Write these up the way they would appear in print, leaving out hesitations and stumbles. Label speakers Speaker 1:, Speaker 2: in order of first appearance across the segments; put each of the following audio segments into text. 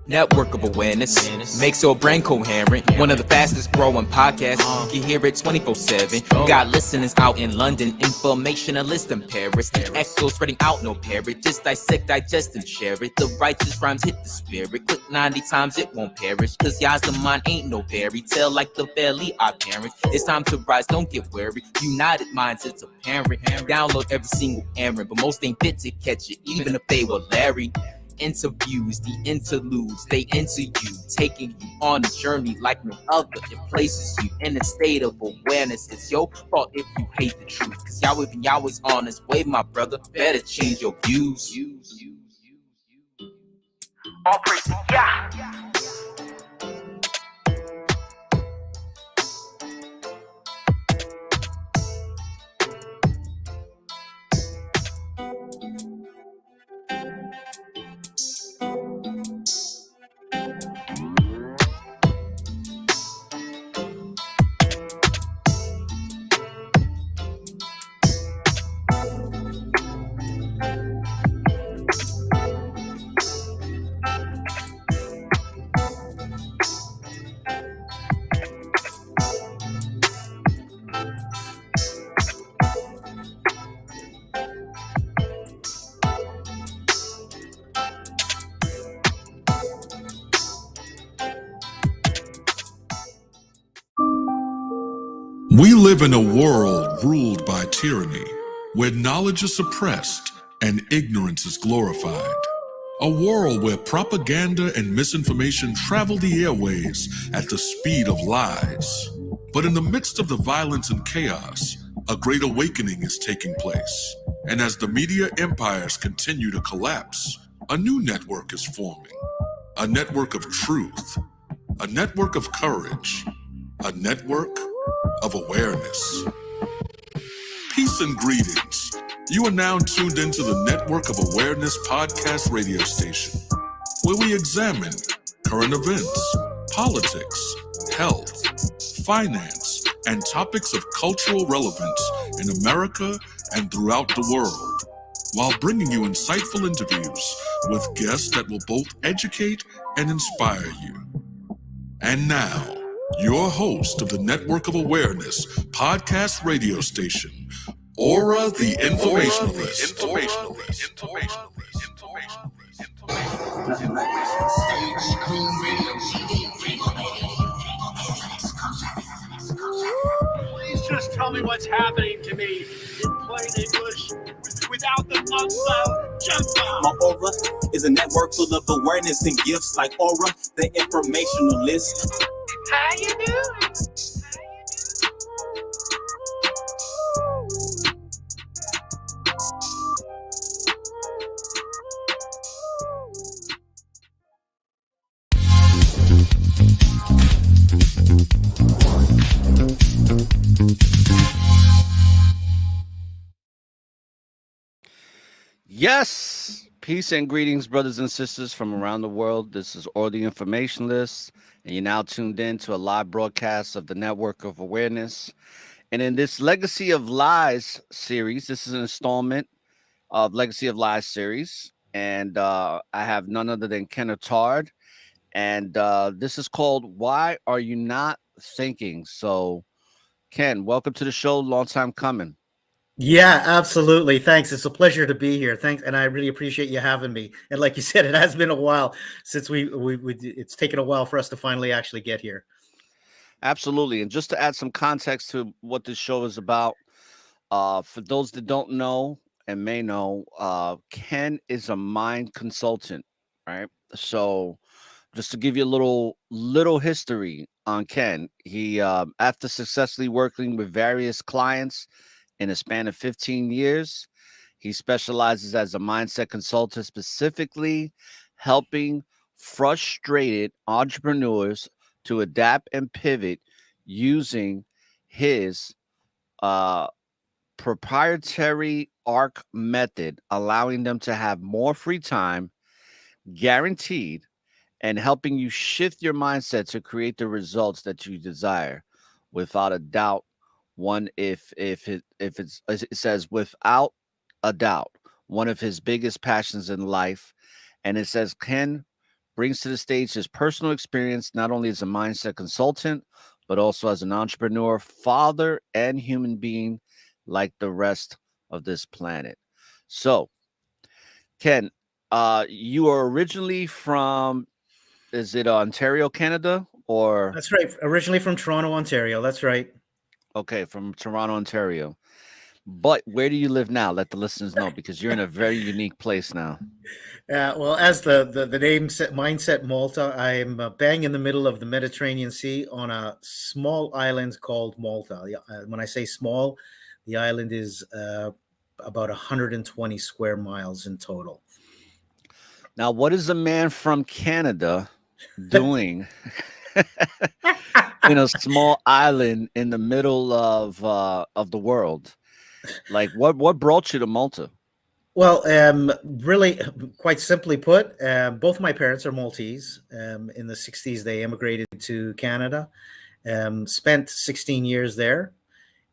Speaker 1: Network of awareness makes your brain coherent. One of the fastest growing podcasts. You can hear it 24/7. You got listeners out in London, informationalists in Paris. The echo spreading out, no parrot. Just dissect, digest, and share it. The righteous rhymes hit the spirit. Click 90 times, it won't perish. Cause y'all's the mind ain't no fairy tale like the belly our parents. It's time to rise, don't get worried. United mindsets apparent. Download every single errand, but most ain't fit to catch it, even if they were Larry. Interviews, the interludes, they enter you, taking you on a journey like no other. It places you in a state of awareness. It's your fault if you hate the truth, cause Yahweh's on his way, my brother. Better change your views. All praise, yeah.
Speaker 2: We live in a world ruled by tyranny, where knowledge is suppressed and ignorance is glorified. A world where propaganda and misinformation travel the airways at the speed of lies. But in the midst of the violence and chaos, a great awakening is taking place. And as the media empires continue to collapse, a new network is forming. A network of truth, a network of courage, a network of awareness. Peace and greetings. You are now tuned into the Network of Awareness podcast radio station, where we examine current events, politics, health, finance, and topics of cultural relevance in America and throughout the world, while bringing you insightful interviews with guests that will both educate and inspire you. And now, your host of the Network of Awareness podcast radio station, ORRA the Informationalist.
Speaker 3: Please just tell me what's happening to me in plain English without the mumbo jumbo.
Speaker 4: My ORRA is a network full of awareness and gifts like ORRA the Informationalist.
Speaker 3: How you doing?
Speaker 5: Yes, peace and greetings, brothers and sisters from around the world. This is ORRA the Informationalist, and you're now tuned in to a live broadcast of the Network of Awareness. And in this Legacy of Lies series, this is an installment of Legacy of Lies series, and I have none other than Ken Attard, and this is called Why Are You Not Thinking? So, Ken, welcome to the show. Long time coming.
Speaker 6: Yeah, absolutely. Thanks. It's a pleasure to be here. Thanks, and I really appreciate you having me. And like you said, it has been a while since we it's taken a while for us to finally actually get here.
Speaker 5: Absolutely. And just to add some context to what this show is about, for those that don't know and may know, Ken is a mind consultant, right? So just to give you a little history on Ken, he after successfully working with various clients in a span of 15 years, he specializes as a mindset consultant, specifically helping frustrated entrepreneurs to adapt and pivot using his proprietary ARC method, allowing them to have more free time, guaranteed, and helping you shift your mindset to create the results that you desire. Without a doubt, it says without a doubt, one of his biggest passions in life, and it says Ken brings to the stage his personal experience, not only as a mindset consultant, but also as an entrepreneur, father, and human being like the rest of this planet. So, Ken, you are originally from, is it Ontario, Canada, or
Speaker 6: That's right. Originally from Toronto, Ontario. That's right.
Speaker 5: okay, from Toronto, Ontario? But where do you live now? Let the listeners know because you're in a very unique place now.
Speaker 6: Well, as the name Mindset Malta, I'm bang in the middle of the Mediterranean Sea on a small island called Malta. When I say small, the island is about 120 square miles in total.
Speaker 5: Now, what is a man from Canada doing in a small island in the middle of the world? Like, what brought you to Malta?
Speaker 6: Well, really, quite simply put, both my parents are Maltese. In the 60s, they immigrated to Canada, spent 16 years there.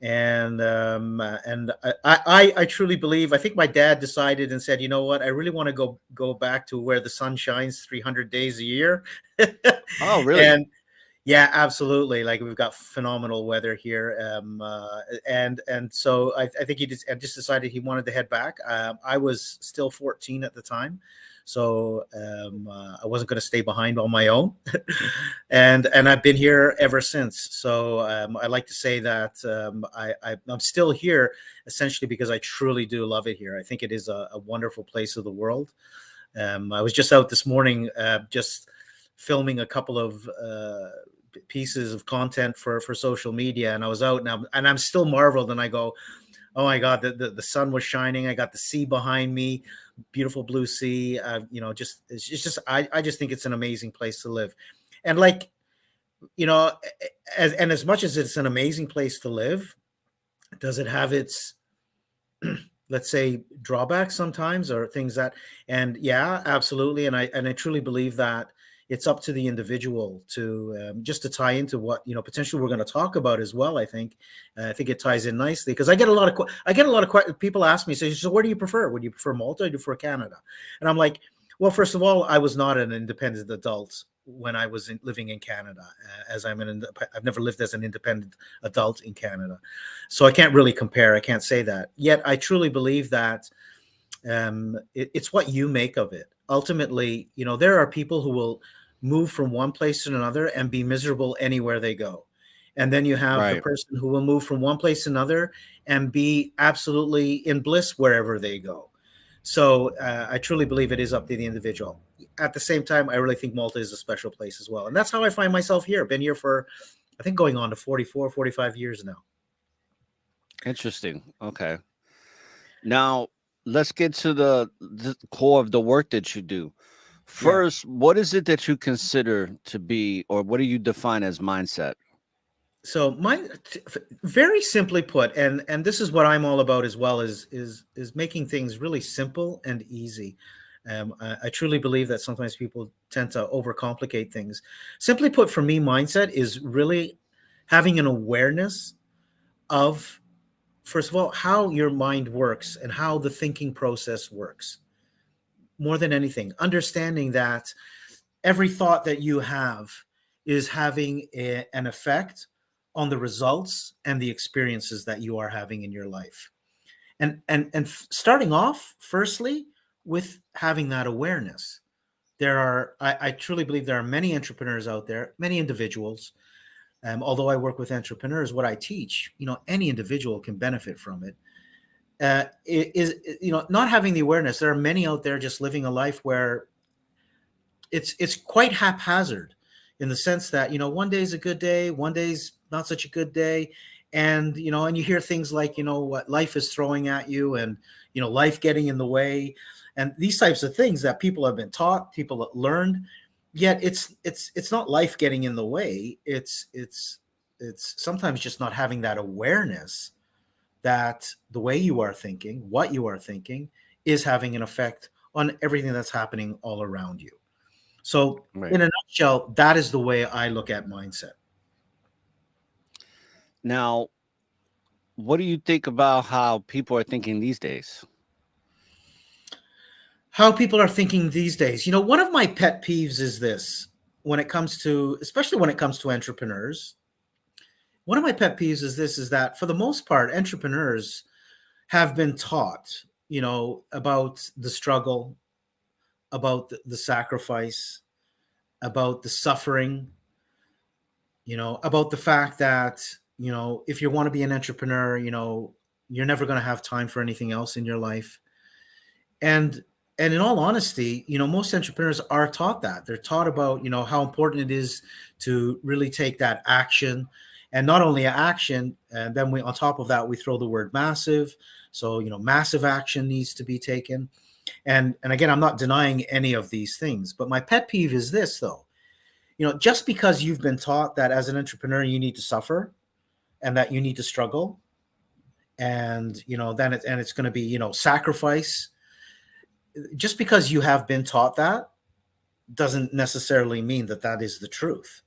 Speaker 6: And I truly believe, I think my dad decided and said, you know what, I really want to go back to where the sun shines 300 days a year.
Speaker 5: Oh, really?
Speaker 6: And yeah, absolutely. Like we've got phenomenal weather here, and so I think he just decided he wanted to head back. I was still 14 at the time, so I wasn't going to stay behind on my own, and I've been here ever since. So I like to say that I'm still here essentially because I truly do love it here. I think it is a wonderful place of the world. I was just out this morning, just filming a couple of pieces of content for social media, and I was out and I'm still marveled, and I go, oh my god, the sun was shining, I got the sea behind me, beautiful blue sea. It's just I just think it's an amazing place to live. And like, as much as it's an amazing place to live, does it have its let's say drawbacks sometimes, or things that, and yeah, absolutely. And I truly believe that it's up to the individual to just to tie into what potentially we're going to talk about as well. I think it ties in nicely because I get a lot of people ask me, so where do you prefer? Would you prefer Malta or do you prefer Canada? And I'm like, well, first of all, I was not an independent adult when I was living in Canada, I've never lived as an independent adult in Canada, so I can't really compare. I can't say that. Yet I truly believe that it's what you make of it. Ultimately, there are people who will move from one place to another and be miserable anywhere they go. And then you have the
Speaker 5: Right.
Speaker 6: person who will move from one place to another and be absolutely in bliss wherever they go. So I truly believe it is up to the individual. At the same time, I really think Malta is a special place as well. And that's how I find myself here. Been here for, I think, going on to 44, 45 years now.
Speaker 5: Interesting. Okay. Now, let's get to the core of the work that you do. First, what is it that you consider to be, or what do you define as mindset?
Speaker 6: So very simply put, and this is what I'm all about as well, is making things really simple and easy. I truly believe that sometimes people tend to overcomplicate things. Simply put, for me, mindset is really having an awareness of, first of all, how your mind works and how the thinking process works. More than anything, understanding that every thought that you have is having an effect on the results and the experiences that you are having in your life. And starting off, firstly, with having that awareness. I truly believe there are many entrepreneurs out there, many individuals. Although I work with entrepreneurs, what I teach, any individual can benefit from it. Not having the awareness. There are many out there just living a life where it's quite haphazard, in the sense that one day is a good day, one day's not such a good day, and and you hear things like what life is throwing at you, and life getting in the way, and these types of things that people have been taught, people have learned. Yet it's not life getting in the way. It's sometimes just not having that awareness that the way you are thinking, what you are thinking, is having an effect on everything that's happening all around you. So,
Speaker 5: Right.
Speaker 6: in a nutshell, that is the way I look at mindset.
Speaker 5: Now, what do you think about how people are thinking these days?
Speaker 6: how people are thinking these days. One of my pet peeves is this when it comes to, especially when it comes to entrepreneurs. One of my pet peeves is this, is that for the most part, entrepreneurs have been taught, about the struggle, about the sacrifice, about the suffering, about the fact that, if you want to be an entrepreneur, you're never going to have time for anything else in your life. And in all honesty, most entrepreneurs are taught that. They're taught about, how important it is to really take that action, and not only action, and then on top of that, we throw the word massive. So, massive action needs to be taken. And again, I'm not denying any of these things, but my pet peeve is this, though. Just because you've been taught that as an entrepreneur, you need to suffer and that you need to struggle, and, then it's going to be, sacrifice. Just because you have been taught that doesn't necessarily mean that that is the truth.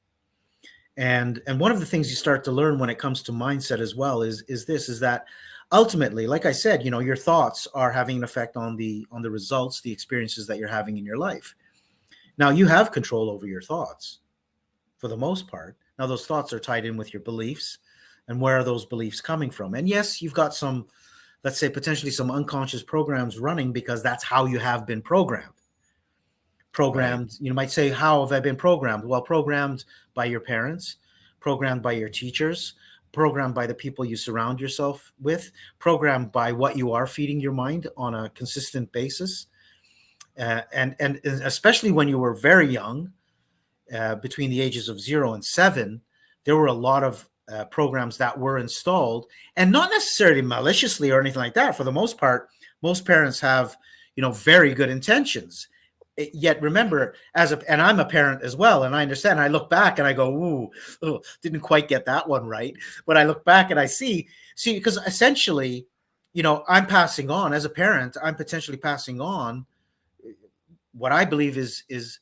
Speaker 6: And one of the things you start to learn when it comes to mindset as well is that ultimately, like I said, your thoughts are having an effect on the results, the experiences that you're having in your life. Now, you have control over your thoughts for the most part. Now, those thoughts are tied in with your beliefs, and where are those beliefs coming from? And yes, you've got some, let's say, potentially some unconscious programs running, because that's how you have been programmed. Right. You might say, how have I been programmed? Well, programmed by your parents, programmed by your teachers, programmed by the people you surround yourself with, programmed by what you are feeding your mind on a consistent basis. And especially when you were very young, between the ages of 0 and 7, there were a lot of programs that were installed, and not necessarily maliciously or anything like that. For the most part, most parents have, very good intentions. Yet remember, and I'm a parent as well, and I understand. I look back and I go, ooh, didn't quite get that one right. But I look back and I see, because essentially, I'm passing on as a parent. I'm potentially passing on what I believe is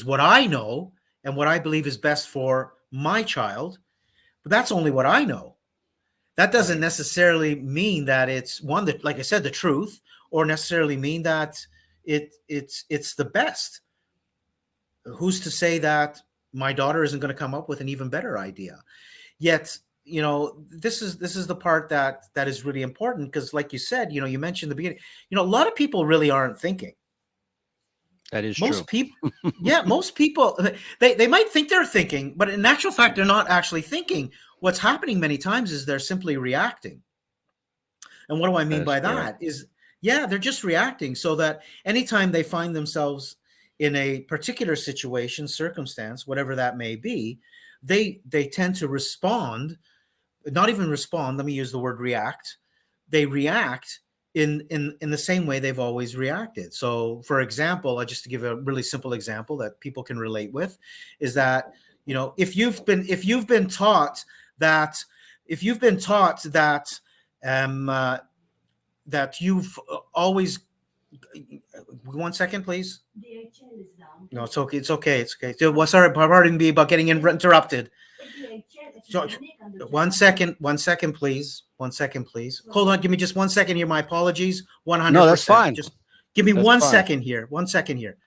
Speaker 6: what I know and what I believe is best for my child. But that's only what I know. That doesn't necessarily mean that it's one that, like I said, the truth, or necessarily mean that it's the best. Who's to say that my daughter isn't going to come up with an even better idea? Yet, this is the part that is really important, because, like you said, you mentioned in the beginning, a lot of people really aren't thinking.
Speaker 5: That is
Speaker 6: most
Speaker 5: true.
Speaker 6: people, yeah, most people, they might think they're thinking, but in actual fact, they're not actually thinking. What's happening many times is they're simply reacting. And what do I mean by that? Is, yeah, they're just reacting, so that anytime they find themselves in a particular situation, circumstance, whatever that may be, they tend to respond, not even respond, let me use the word react. They react in the same way they've always reacted. So, for example, just to give a really simple example that people can relate with, is that, if you've been taught that that you've always, 1 second, please.
Speaker 7: DHL is down.
Speaker 6: No, it's okay. It's okay. It's okay. Well, sorry, pardon me about getting interrupted. So, 1 second, please. 1 second, please. Hold on. Give me just 1 second here. My apologies. 100%.
Speaker 5: No, that's fine.
Speaker 6: Just give me
Speaker 5: That's
Speaker 6: 1
Speaker 5: fine.
Speaker 6: second here. 1 second here.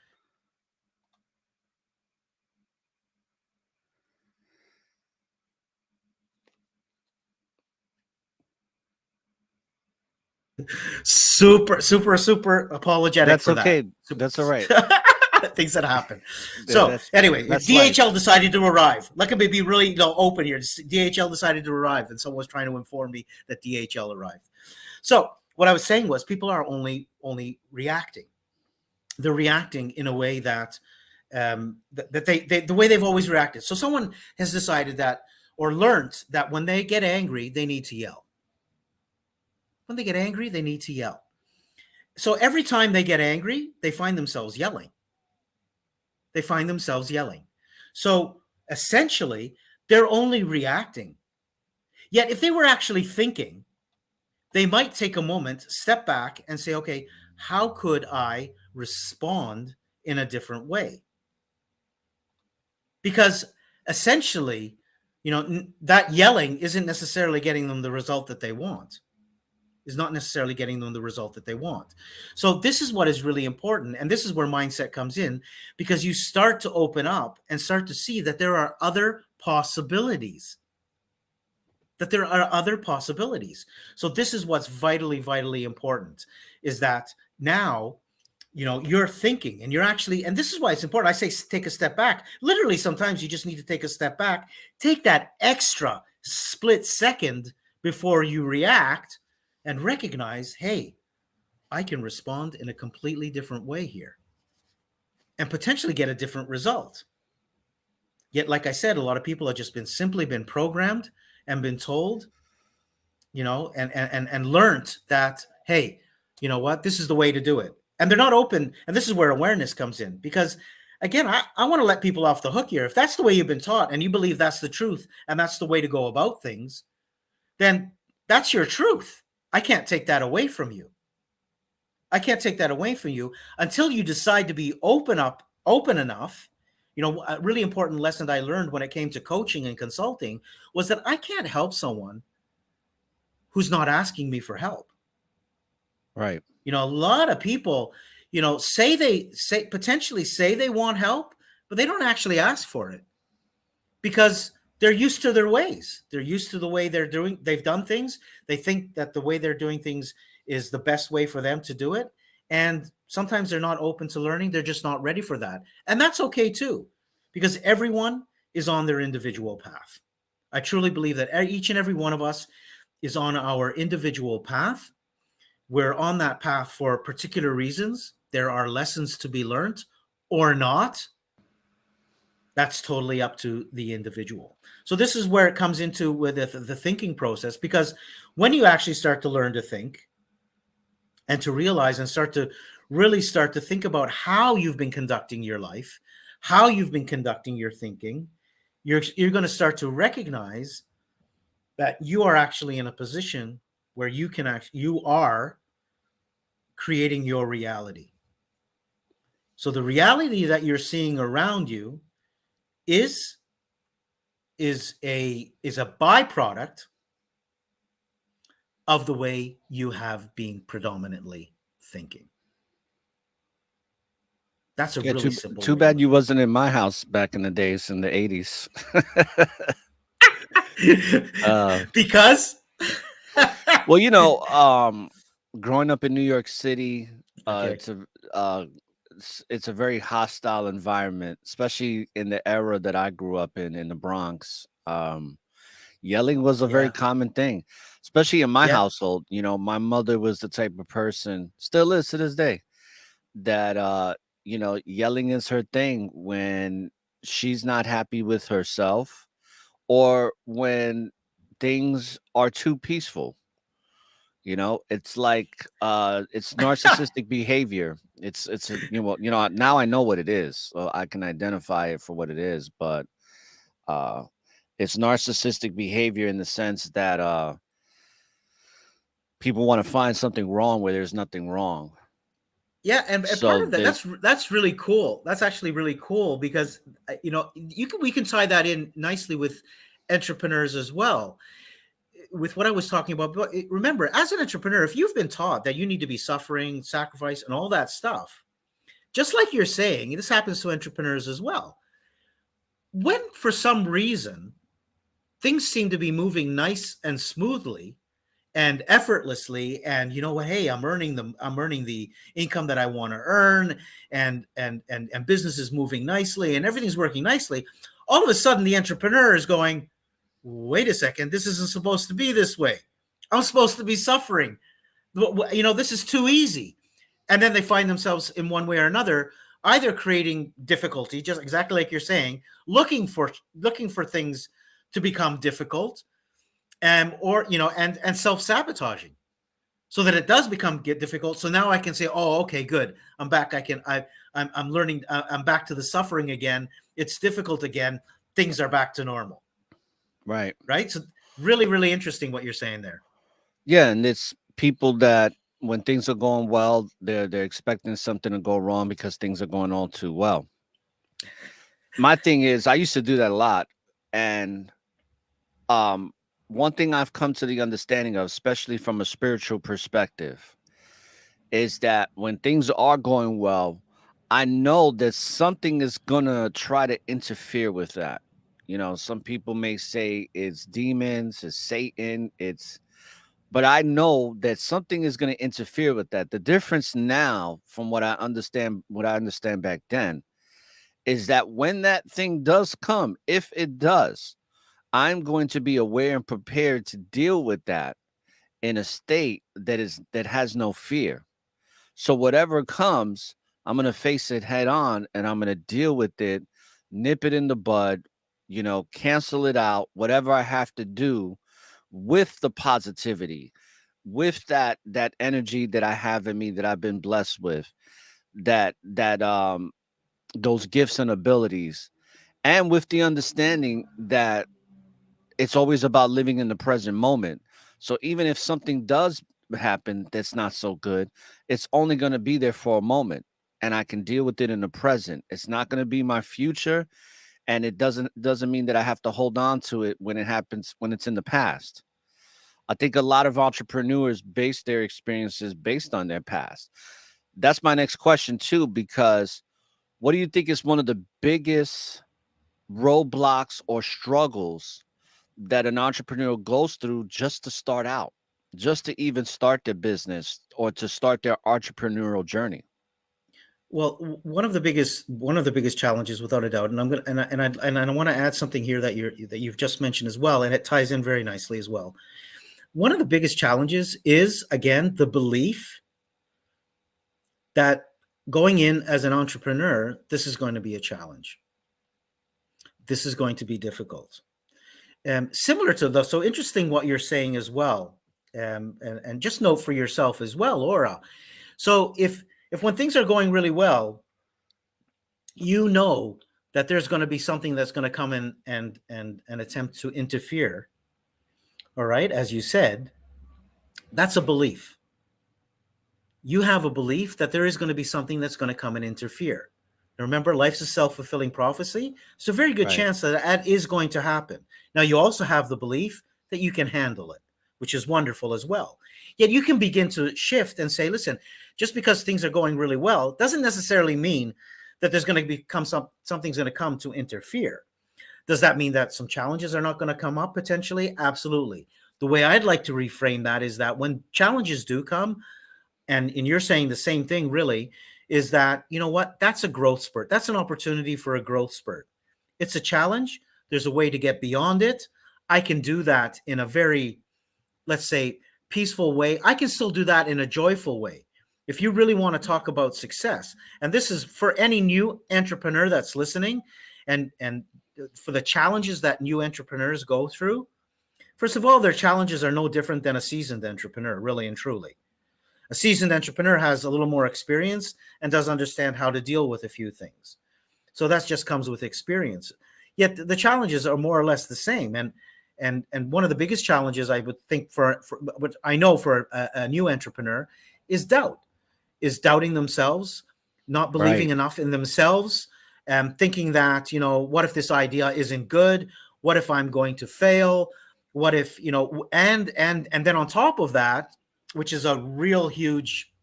Speaker 6: Super apologetic.
Speaker 5: That's
Speaker 6: for
Speaker 5: okay.
Speaker 6: that.
Speaker 5: That's all right.
Speaker 6: Things that happen. So anyway, DHL decided to arrive. Let me be really open here. DHL decided to arrive, and someone was trying to inform me that DHL arrived. So what I was saying was, people are only reacting. They're reacting in a way that the way they've always reacted. So someone has decided that, or learned that, when they get angry, they need to yell. When they get angry, they need to yell. So every time they get angry, they find themselves yelling. So essentially, they're only reacting. Yet if they were actually thinking, they might take a moment, step back, and say, okay, how could I respond in a different way? Because essentially, that yelling isn't necessarily getting them the result that they want. is not necessarily getting them the result that they want. So this is what is really important. And this is where mindset comes in, because you start to open up and start to see that there are other possibilities. So this is what's vitally, vitally important, is that now, you're thinking and you're actually, and this is why it's important. I say, take a step back. Literally, sometimes you just need to take a step back, take that extra split second before you react, and recognize, hey, I can respond in a completely different way here and potentially get a different result. Yet, like I said, a lot of people have just simply been programmed and been told, and learned that, hey, you know what, this is the way to do it. And they're not open. And this is where awareness comes in, because again, I want to let people off the hook here. If that's the way you've been taught and you believe that's the truth and that's the way to go about things, then that's your truth. I can't take that away from you. Until you decide to be open enough. A really important lesson that I learned when it came to coaching and consulting was that I can't help someone who's not asking me for help.
Speaker 5: Right.
Speaker 6: A lot of people, potentially say they want help, but they don't actually ask for it because they're used to their ways. They're used to the way they've done things. They think that the way they're doing things is the best way for them to do it. And sometimes they're not open to learning. They're just not ready for that. And that's okay too, because everyone is on their individual path. I truly believe that each and every one of us is on our individual path. We're on that path for particular reasons. There are lessons to be learned or not. That's totally up to the individual. So this is where it comes into with the thinking process, because when you actually start to learn to think and to realize and start to think about how you've been conducting your life, how you've been conducting your thinking, you're going to start to recognize that you are actually in a position where you are creating your reality. So the reality that you're seeing around you is a byproduct of the way you have been predominantly thinking. That's a really simple.
Speaker 5: Too bad you wasn't in my house back in the days in the 80s.
Speaker 6: Because
Speaker 5: well, growing up in New York City,
Speaker 6: Okay.
Speaker 5: it's a very hostile environment, especially in the era that I grew up in the Bronx. Yelling was a very
Speaker 6: Yeah.
Speaker 5: common thing, especially in my
Speaker 6: Yeah.
Speaker 5: household. My mother was the type of person, still is to this day, that yelling is her thing when she's not happy with herself or when things are too peaceful. It's like it's narcissistic behavior. Now I know what it is, so I can identify it for what it is, but it's narcissistic behavior in the sense that people want to find something wrong where there's nothing wrong.
Speaker 6: Yeah, and
Speaker 5: So
Speaker 6: part of that, that's really cool. That's actually really cool because we can tie that in nicely with entrepreneurs as well. With what I was talking about, but remember, as an entrepreneur, if you've been taught that you need to be suffering, sacrifice, and all that stuff, just like you're saying, this happens to entrepreneurs as well. When for some reason things seem to be moving nice and smoothly and effortlessly, and hey, I'm earning the income that I want to earn, and business is moving nicely and everything's working nicely, all of a sudden the entrepreneur is going, wait a second, this isn't supposed to be this way. I'm supposed to be suffering. This is too easy. And then they find themselves in one way or another, either creating difficulty, just exactly like you're saying, looking for things to become difficult, or and self-sabotaging, so that it does become difficult. So now I can say, oh, okay, good. I'm back. I'm learning. I'm back to the suffering again. It's difficult again. Things are back to normal.
Speaker 5: Right.
Speaker 6: So really, really interesting what you're saying there.
Speaker 5: Yeah, and it's people that when things are going well, they're expecting something to go wrong because things are going all too well. My thing is, I used to do that a lot, and one thing I've come to the understanding of, especially from a spiritual perspective, is that when things are going well, I know that something is gonna try to interfere with that. You know, some people may say it's demons, it's Satan, but I know that something is gonna interfere with that. The difference now, from what I understand back then, is that when that thing does come, if it does, I'm going to be aware and prepared to deal with that in a state that has no fear. So whatever comes, I'm going to face it head on and I'm going to deal with it, nip it in the bud, cancel it out, whatever I have to do with the positivity, with that energy that I have in me that I've been blessed with, that those gifts and abilities, and with the understanding that it's always about living in the present moment. So even if something does happen that's not so good, it's only going to be there for a moment and I can deal with it in the present. It's not going to be my future, and it doesn't mean that I have to hold on to it when it happens, when it's in the past. I think a lot of entrepreneurs base their experiences based on their past. That's my next question too, because what do you think is one of the biggest roadblocks or struggles that an entrepreneur goes through just to start out, just to even start their business or to start their entrepreneurial journey?
Speaker 6: Well, one of the biggest challenges, without a doubt, and I'm gonna and I want to add something here that you've just mentioned as well, and it ties in very nicely as well. One of the biggest challenges is, again, the belief that going in as an entrepreneur, this is going to be a challenge. This is going to be difficult. Similar to the, so interesting what you're saying as well. And just note for yourself as well, Aura. So if when things are going really well, you know that there's going to be something that's going to come in and attempt to interfere. All right, as you said, that's a belief. You have a belief that there is going to be something that's going to come and interfere. Remember, life's a self-fulfilling prophecy. It's a very good
Speaker 5: Right.
Speaker 6: chance that that is going to happen. Now, you also have the belief that you can handle it, which is wonderful as well. Yet you can begin to shift and say, listen, just because things are going really well doesn't necessarily mean that there's going to become something's going to come to interfere. Does that mean that some challenges are not going to come up potentially? Absolutely. The way I'd like to reframe that is that when challenges do come, and you're saying the same thing really, is that, you know what, that's a growth spurt. That's an opportunity for a growth spurt. It's a challenge. There's a way to get beyond it. I can do that in a very, let's say, peaceful way. I can still do that in a joyful way. If you really want to talk about success, and this is for any new entrepreneur that's listening, and for the challenges that new entrepreneurs go through, first of all, their challenges are no different than a seasoned entrepreneur, really and truly. A seasoned entrepreneur has a little more experience and does understand how to deal with a few things. So that just comes with experience. Yet the challenges are more or less the same. And one of the biggest challenges I would think for what I know for a new entrepreneur is doubt, is doubting themselves, not believing
Speaker 5: Right.
Speaker 6: enough in themselves, thinking that, what if this idea isn't good? What if I'm going to fail? What if, and then on top of that, which is a real huge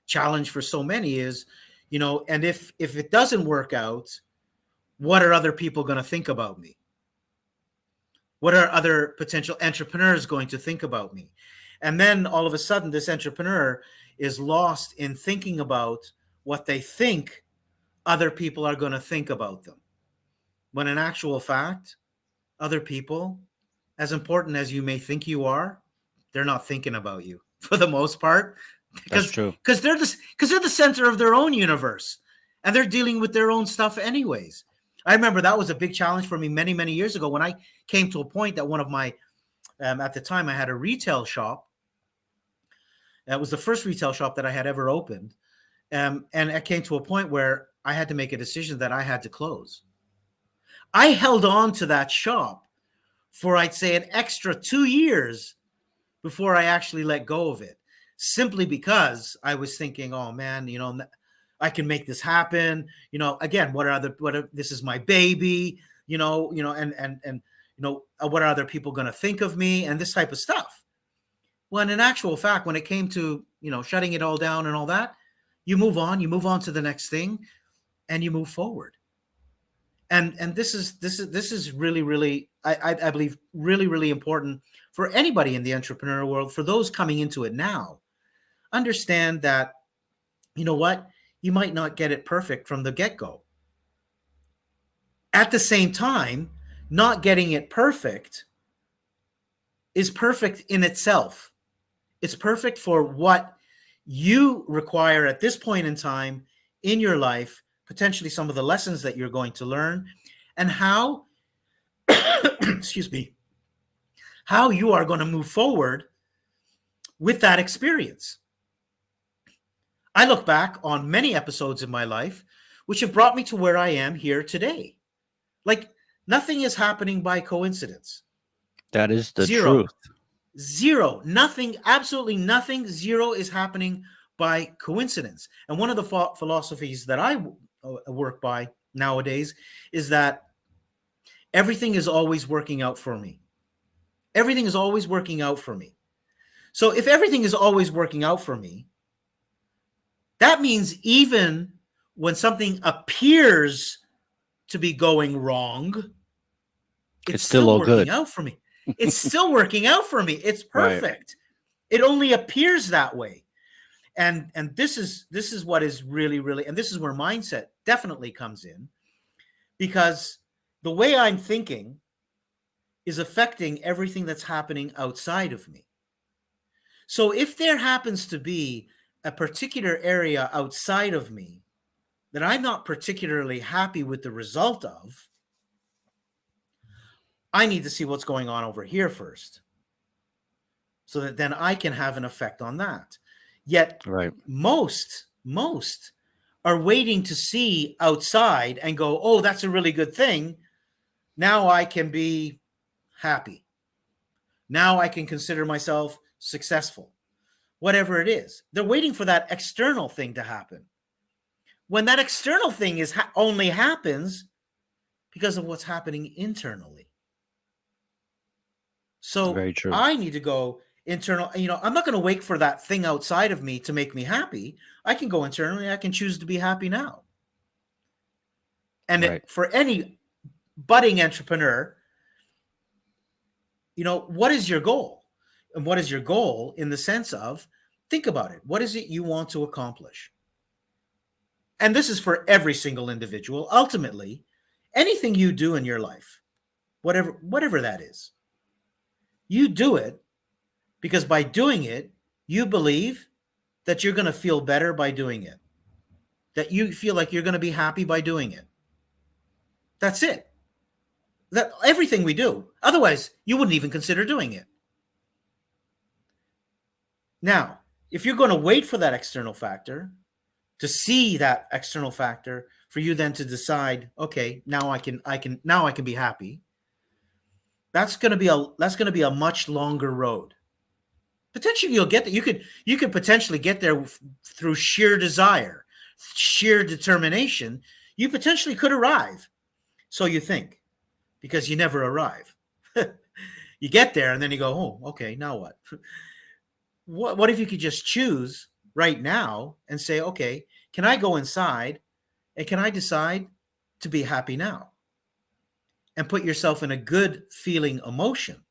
Speaker 6: challenge for so many, is, and if it doesn't work out, what are other people going to think about me? What are other potential entrepreneurs going to think about me? And then all of a sudden, this entrepreneur is lost in thinking about what they think other people are going to think about them. When in actual fact, other people, as important as you may think you are, they're not thinking about you for the most part,
Speaker 5: That's
Speaker 6: because
Speaker 5: true.
Speaker 6: they're the center of their own universe, and they're dealing with their own stuff anyways. I remember that was a big challenge for me many years ago when I came to a point that one of my at the time I had a retail shop. That was the first retail shop that I had ever opened, and I came to a point where I had to make a decision that I had to close. I held on to that shop for, I'd say, an extra 2 years before I actually let go of it, simply because I was thinking, oh man, I can make this happen. Again, this is my baby, and what are other people going to think of me, and this type of stuff. When in actual fact, when it came to, shutting it all down and all that, you move on to the next thing, and you move forward. And this is really, really, I believe, really, really important for anybody in the entrepreneurial world. For those coming into it now, understand that, you might not get it perfect from the get-go. At the same time, not getting it perfect is perfect in itself. It's perfect for what you require at this point in time in your life, potentially some of the lessons that you're going to learn, and how, excuse me, how you are going to move forward with that experience. I look back on many episodes in my life which have brought me to where I am here today. Like, nothing is happening by coincidence.
Speaker 5: That is the
Speaker 6: Zero.
Speaker 5: truth.
Speaker 6: Zero. Nothing, absolutely nothing. Zero is happening by coincidence. And one of the philosophies that I work by nowadays is that everything is always working out for me. Everything is always working out for me. So if everything is always working out for me, that means even when something appears to be going wrong, it's still
Speaker 5: all
Speaker 6: working
Speaker 5: good.
Speaker 6: out for me. It's still working out for me. It's perfect. Right. It only appears that way. And this is what is really, really, and this is where mindset definitely comes in, because the way I'm thinking is affecting everything that's happening outside of me. So if there happens to be a particular area outside of me that I'm not particularly happy with the result of, I need to see what's going on over here first, so that then I can have an effect on that. Yet most are waiting to see outside and go, oh, that's a really good thing. Now I can be happy. Now I can consider myself successful. Whatever it is. They're waiting for that external thing to happen. When that external thing is only happens because of what's happening internally. So
Speaker 5: very true.
Speaker 6: I need to go internal. I'm not going to wait for that thing outside of me to make me happy. I can go internally. I can choose to be happy now. And for any budding entrepreneur, what is your goal? And what is your goal in the sense of, think about it. What is it you want to accomplish? And this is for every single individual. Ultimately, anything you do in your life, whatever that is, you do it because by doing it, you believe that you're going to feel better by doing it, that you feel like you're going to be happy by doing it. That's it. That everything we do. Otherwise, you wouldn't even consider doing it. Now, if you're going to wait for that external factor, to see that external factor, for you then to decide, okay, now I can be happy. That's going to be a much longer road. Potentially you'll get there. You could potentially get there through sheer desire, sheer determination. You potentially could arrive. So you think, because you never arrive. You get there and then you go, oh, okay, now what? What if you could just choose right now and say, okay, can I go inside and can I decide to be happy now? And put yourself in a good feeling emotion,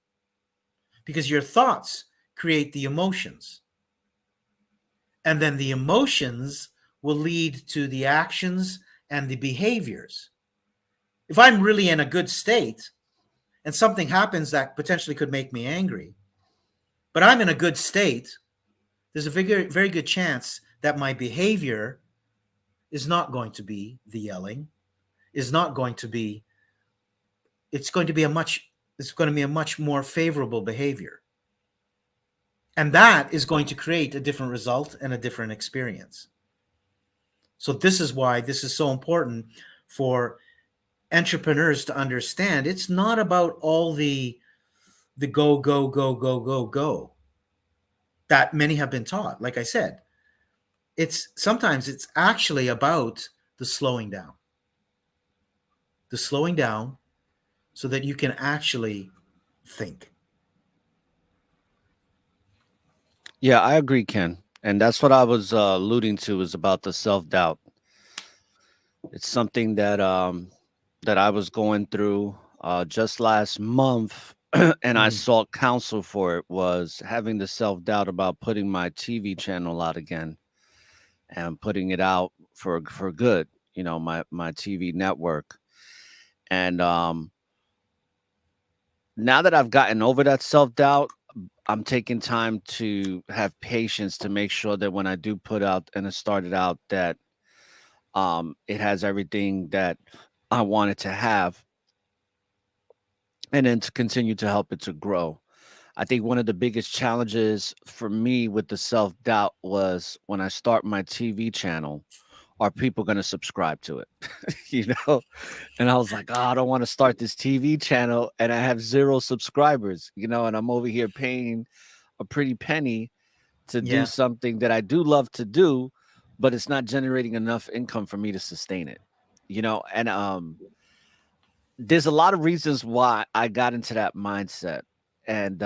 Speaker 6: because your thoughts create the emotions. And then the emotions will lead to the actions and the behaviors. If I'm really in a good state and something happens that potentially could make me angry, but I'm in a good state, there's a very, very good chance that my behavior is not going to be the yelling, it's going to be a much more favorable behavior. And that is going to create a different result and a different experience. So this is why this is so important for entrepreneurs to understand. It's not about all the go that many have been taught. Like I said, sometimes it's actually about the slowing down. The slowing down, so that you can actually think.
Speaker 5: Yeah, I agree, Ken. And that's what I was alluding to, is about the self-doubt. It's something that I was going through just last month, and I
Speaker 6: Mhm.
Speaker 5: sought counsel for it, was having the self-doubt about putting my TV channel out again and putting it out for good, my TV network. And now that I've gotten over that self-doubt, I'm taking time to have patience to make sure that when I do put out and it started out, that it has everything that I want it to have, and then to continue to help it to grow. I think one of the biggest challenges for me with the self-doubt was, when I start my TV channel, are people going to subscribe to it? you know And I was like, oh, I don't want to start this TV channel and I have 0 subscribers, and I'm over here paying a pretty penny to do
Speaker 6: Yeah.
Speaker 5: something that I do love to do, but it's not generating enough income for me to sustain it. And there's a lot of reasons why I got into that mindset. And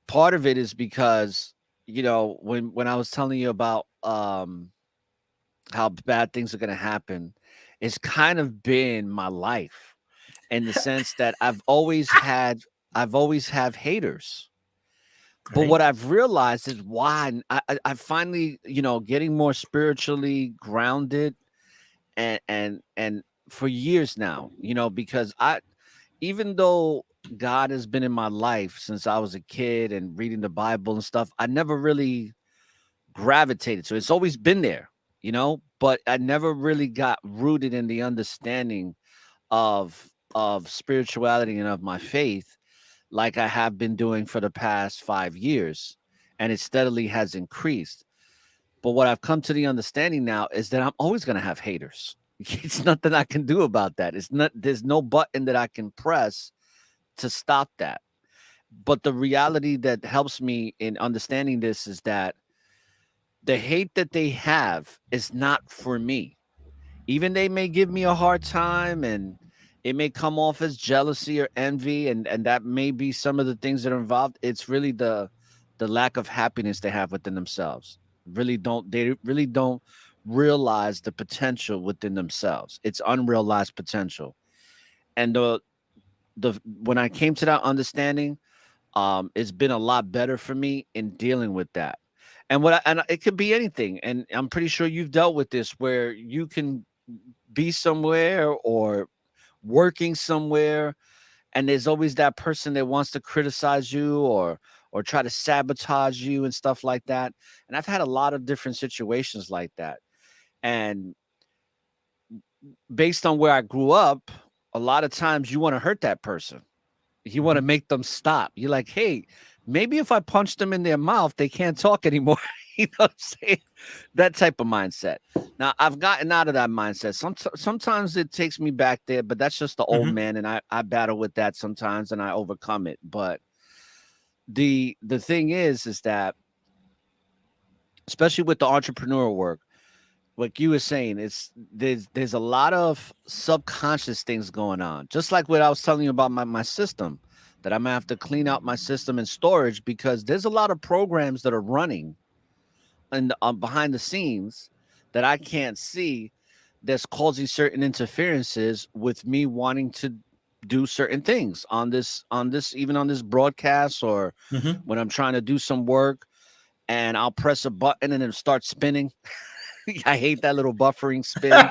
Speaker 5: part of it is because, when I was telling you about how bad things are going to happen, it's kind of been my life, in the sense that I've always have haters. But
Speaker 6: Right.
Speaker 5: what I've realized is why I finally, getting more spiritually grounded, and for years now, because even though God has been in my life since I was a kid and reading the Bible and stuff, I never really gravitated to it. It's always been there, but I never really got rooted in the understanding of spirituality and of my faith, like I have been doing for the past 5 years, and it steadily has increased. But what I've come to the understanding now is that I'm always going to have haters. It's nothing I can do about that. There's no button that I can press to stop that. But the reality that helps me in understanding this is that the hate that they have is not for me. Even they may give me a hard time, and it may come off as jealousy or envy, and that may be some of the things that are involved. It's really the lack of happiness they have within themselves. They really don't realize the potential within themselves. It's unrealized potential. And the when I came to that understanding, it's been a lot better for me in dealing with that. And it could be anything, and I'm pretty sure you've dealt with this, where you can be somewhere or working somewhere, and there's always that person that wants to criticize you, or try to sabotage you and stuff like that. And I've had a lot of different situations like that. And based on where I grew up, a lot of times you want to hurt that person. You want to make them stop. You're like, hey, maybe if I punch them in their mouth, they can't talk anymore. You know what I'm saying? That type of mindset. Now, I've gotten out of that mindset. Sometimes it takes me back there, but that's just the old
Speaker 6: Mhm.
Speaker 5: man, and I battle with that sometimes, and I overcome it. But the thing is that, especially with the entrepreneurial work, like you were saying, there's a lot of subconscious things going on. Just like what I was telling you about my system, that I'm gonna have to clean out my system and storage, because there's a lot of programs that are running and behind the scenes that I can't see, that's causing certain interferences with me wanting to do certain things even on this broadcast, or
Speaker 6: Mhm.
Speaker 5: when I'm trying to do some work, and I'll press a button and it starts spinning. I hate that little buffering spin.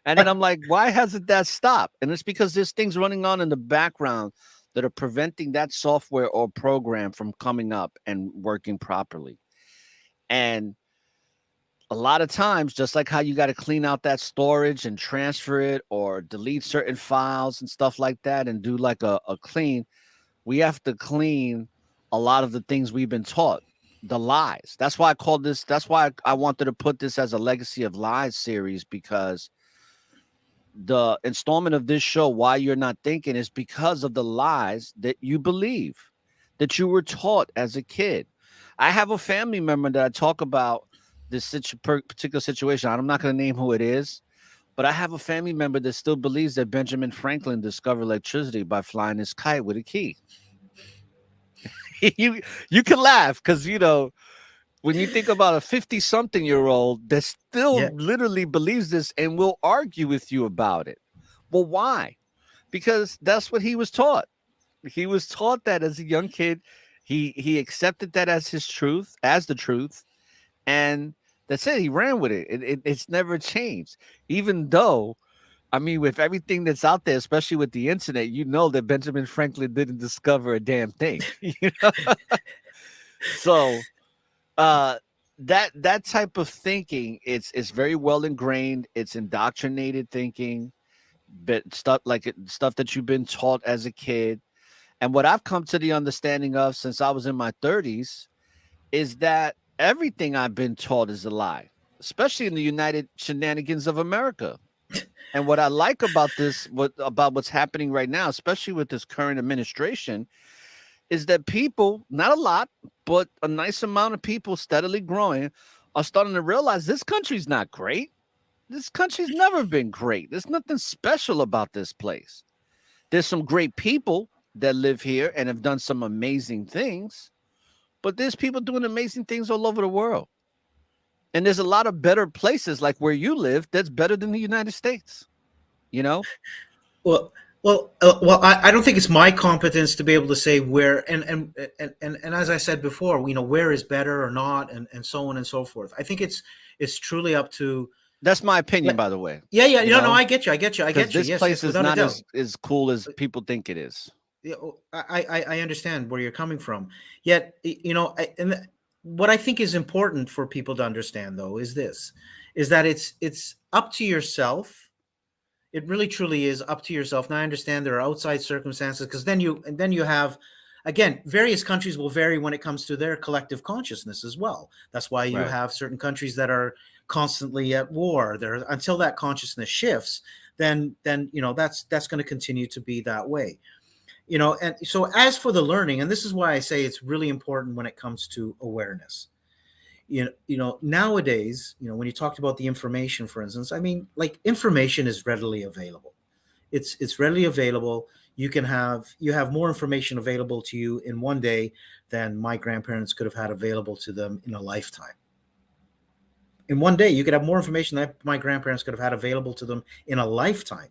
Speaker 5: And then I'm like, why hasn't that stopped? And it's because there's things running on in the background that are preventing that software or program from coming up and working properly. And a lot of times, just like how you got to clean out that storage and transfer it or delete certain files and stuff like that, and do like a clean, we have to clean a lot of the things we've been taught, the lies. That's why I wanted to put this as a Legacy of Lies series, because the installment of this show, Why You're Not Thinking, is because of the lies that you believe, that you were taught as a kid. I have a family member that I talk about this particular situation. I'm not going to name who it is, But I have a family member that still believes that Benjamin Franklin discovered electricity by flying his kite with a key. You can laugh because when you think about a 50-something-year-old that still
Speaker 6: Yeah.
Speaker 5: literally believes this and will argue with you about it. Well, why? Because that's what he was taught. He was taught that as a young kid. He accepted that as his truth, as the truth, and that's it. He ran with it. It's never changed. Even though, I mean, with everything that's out there, especially with the internet, that Benjamin Franklin didn't discover a damn thing. So that type of thinking, it's very well ingrained. It's indoctrinated thinking, but stuff that you've been taught as a kid. And what I've come to the understanding of since I was in my 30s is that everything I've been taught is a lie, especially in the United Shenanigans of America. And what I like about what's happening right now, especially with this current administration, is that people, not a lot, but a nice amount of people steadily growing, are starting to realize this country's not great. This country's never been great. There's nothing special about this place. There's some great people that live here and have done some amazing things, but there's people doing amazing things all over the world. And there's a lot of better places like where you live that's better than the United States,
Speaker 6: Well, I don't think it's my competence to be able to say where, and as I said before, where is better or not, and so on and so forth. I think it's truly up to.
Speaker 5: That's my opinion, by the way.
Speaker 6: Yeah. No, I get you.
Speaker 5: This
Speaker 6: Yes,
Speaker 5: place is
Speaker 6: without
Speaker 5: not
Speaker 6: a doubt.
Speaker 5: as cool as people think it is.
Speaker 6: Yeah, I understand where you're coming from. Yet, what I think is important for people to understand, though, is that it's up to yourself. It really truly is up to yourself. Now I understand there are outside circumstances, because then you have, again, various countries will vary when it comes to their collective consciousness as well. That's why you have certain countries that are constantly at war. Until that consciousness shifts, then that's going to continue to be that way. And so as for the learning, and this is why I say it's really important when it comes to awareness. Nowadays, when you talked about the information, for instance, I mean, like, information is readily available. It's readily available. You have more information available to you in one day than my grandparents could have had available to them in a lifetime. In one day, you could have more information that my grandparents could have had available to them in a lifetime.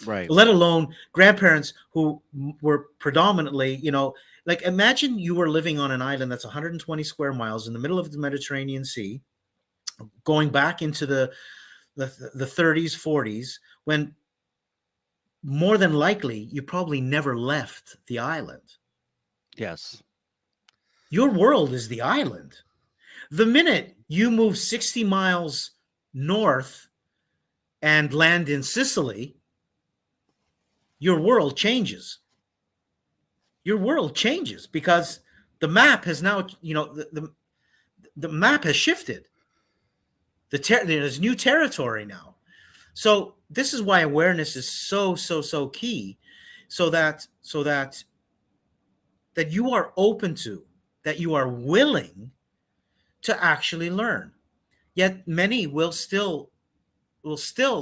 Speaker 5: Right.
Speaker 6: Let alone grandparents who were predominantly, like, imagine you were living on an island that's 120 square miles in the middle of the Mediterranean Sea, going back into the 30s, 40s, when more than likely you probably never left the island.
Speaker 5: Yes.
Speaker 6: Your world is the island. The minute you move 60 miles north and land in Sicily, your world changes. Your world changes because the map has now, the map has shifted. There's new territory now. So this is why awareness is so key, so that you are open to, that you are willing to actually learn. Yet many will still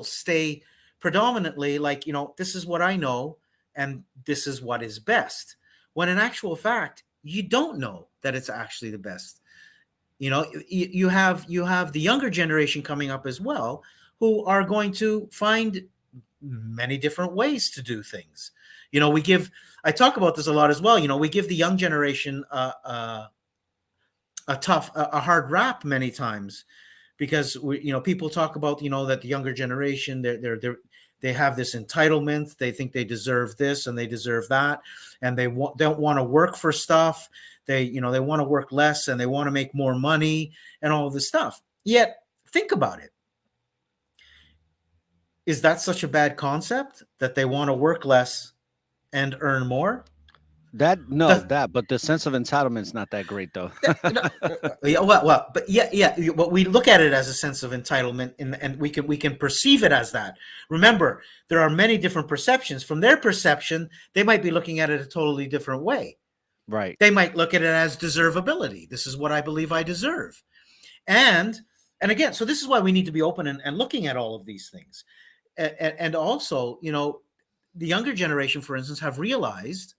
Speaker 6: stay predominantly like, this is what I know and this is what is best, when in actual fact you don't know that it's actually the best. You have the younger generation coming up as well, who are going to find many different ways to do things. I talk about this a lot as well. We give the young generation a hard rap many times, because people talk about that the younger generation, they have this entitlement. They think they deserve this and they deserve that, and they don't want to work for stuff. They want to work less and they want to make more money and all of this stuff. Yet think about it. Is that such a bad concept, that they want to work less and earn more?
Speaker 5: But the sense of entitlement is not that great, though.
Speaker 6: But we look at it as a sense of entitlement, and we can perceive it as that. Remember, there are many different perceptions. From their perception, they might be looking at it a totally different way.
Speaker 5: Right.
Speaker 6: They might look at it as deservability. This is what I believe I deserve. And again, so this is why we need to be open and looking at all of these things. and also, the younger generation, for instance, have realized,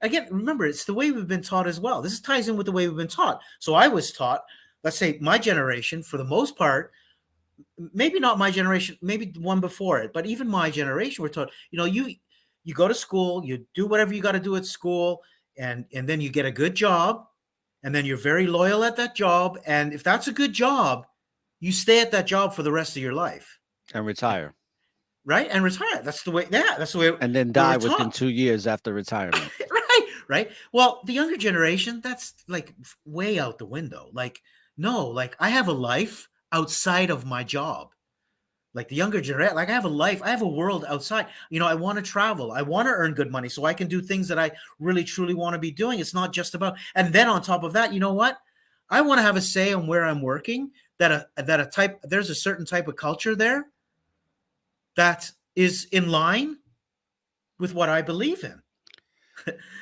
Speaker 6: again, remember, it's the way we've been taught as well. This ties in with the way we've been taught. So I was taught, let's say my generation, for the most part, maybe not my generation, maybe one before it, but even my generation, we're taught, you go to school, you do whatever you got to do at school, and then you get a good job, and then you're very loyal at that job. And if that's a good job, you stay at that job for the rest of your life.
Speaker 5: And retire.
Speaker 6: Right? And retire. That's the way, that's the way.
Speaker 5: And then die within 2 years after retirement.
Speaker 6: Right. Well, the younger generation, that's like way out the window. Like, no, like I have a life outside of my job. Like the younger generation, like I have a life, I have a world outside. I want to travel. I want to earn good money so I can do things that I really, truly want to be doing. It's not just about, and then on top of that, you know what? I want to have a say on where I'm working, there's a certain type of culture there that is in line with what I believe in.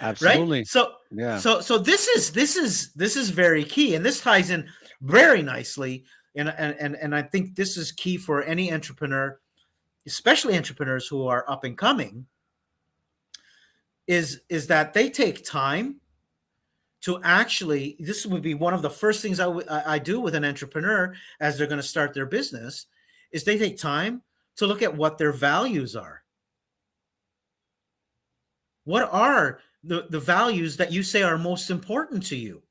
Speaker 5: Absolutely.
Speaker 6: Right? So
Speaker 5: yeah.
Speaker 6: So this is very key, and this ties in very nicely. And I think this is key for any entrepreneur, especially entrepreneurs who are up and coming, is that they take time to actually, this would be one of the first things I do with an entrepreneur as they're going to start their business, is they take time to look at what their values are. What are the values that you say are most important to you?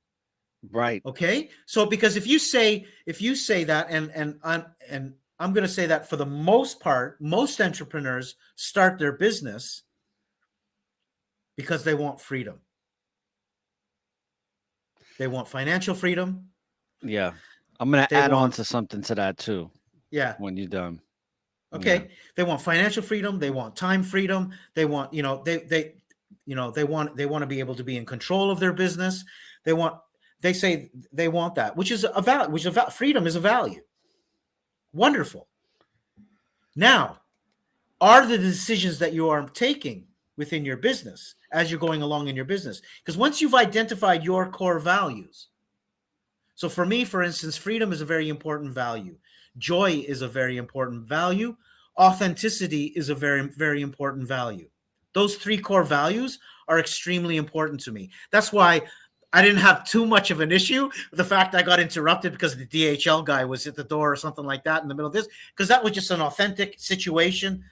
Speaker 5: Right.
Speaker 6: Okay. So because if you say that, and I'm going to say that for the most part, most entrepreneurs start their business because they want freedom. They want financial freedom.
Speaker 5: Yeah. I'm going to add on to something to that too.
Speaker 6: Yeah.
Speaker 5: When you're done.
Speaker 6: Okay.
Speaker 5: Yeah.
Speaker 6: They want financial freedom. They want time freedom. They want, they want to be able to be in control of their business. They say they want that, which is a value, freedom is a value. Wonderful. Now, are the decisions that you are taking within your business as you're going along in your business? Because once you've identified your core values, so for me, for instance, freedom is a very important value. Joy is a very important value. Authenticity is a very, very important value. Those three core values are extremely important to me. That's why I didn't have too much of an issue with the fact I got interrupted because the DHL guy was at the door or something like that in the middle of this, because that was just an authentic situation,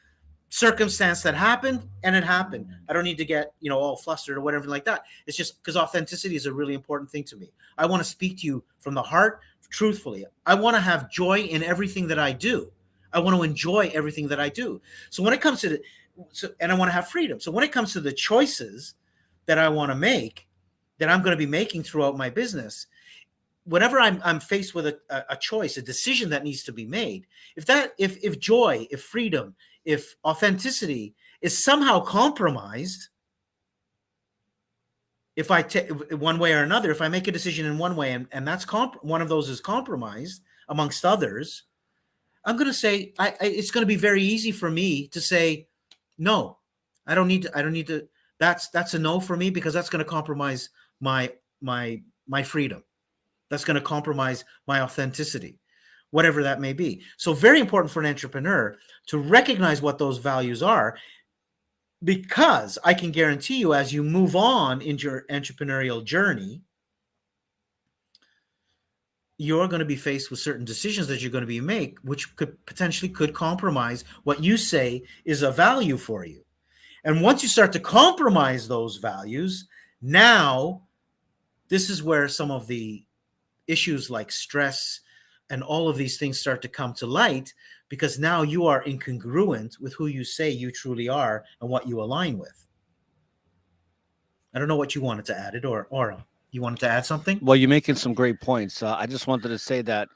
Speaker 6: circumstance that happened, and it happened. I don't need to get, all flustered or whatever like that. It's just because authenticity is a really important thing to me. I want to speak to you from the heart, truthfully. I want to have joy in everything that I do. I want to enjoy everything that I do. So when it comes to and I want to have freedom. So when it comes to the choices that I want to make, that I'm going to be making throughout my business, whenever I'm faced with a choice, a decision that needs to be made, if joy, if freedom, if authenticity is somehow compromised, if I take one way or another, if I make a decision in one way and that's one of those is compromised amongst others, I'm going to say it's going to be very easy for me to say, no, I don't need to. That's a no for me, because that's going to compromise my freedom. That's going to compromise my authenticity, whatever that may be. So very important for an entrepreneur to recognize what those values are, because I can guarantee you, as you move on in your entrepreneurial journey, you're going to be faced with certain decisions that you're going to be make, which could potentially compromise what you say is a value for you. And once you start to compromise those values, now this is where some of the issues like stress and all of these things start to come to light, because now you are incongruent with who you say you truly are and what you align with. I don't know what you wanted to add it, or you wanted to add something?
Speaker 5: Well, you're making some great points. I just wanted to say that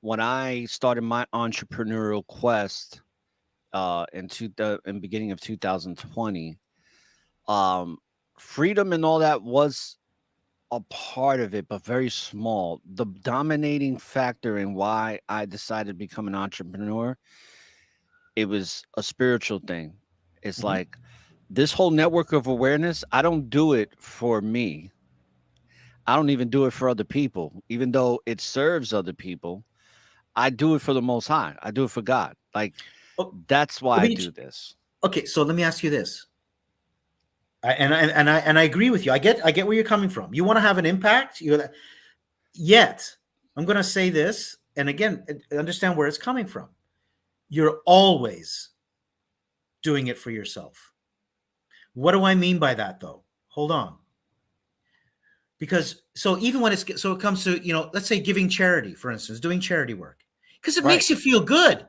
Speaker 5: when I started my entrepreneurial quest in beginning of 2020, freedom and all that was a part of it, but very small. The dominating factor in why I decided to become an entrepreneur, it was a spiritual thing. It's like this whole network of awareness, I don't do it for me. I don't even do it for other people, even though it serves other people. I do it for the Most High. I do it for God. Like,
Speaker 6: Oh,
Speaker 5: That's why
Speaker 6: let
Speaker 5: I
Speaker 6: me-
Speaker 5: do this.
Speaker 6: Okay, so let me ask you this. I agree with you. I get where you're coming from. You want to have an impact. Yet, I'm going to say this, and again, understand where it's coming from. You're always doing it for yourself. What do I mean by that, though? Hold on. Because so even when it comes to, let's say giving charity, for instance, doing charity work, because it
Speaker 5: Right.
Speaker 6: makes you feel good.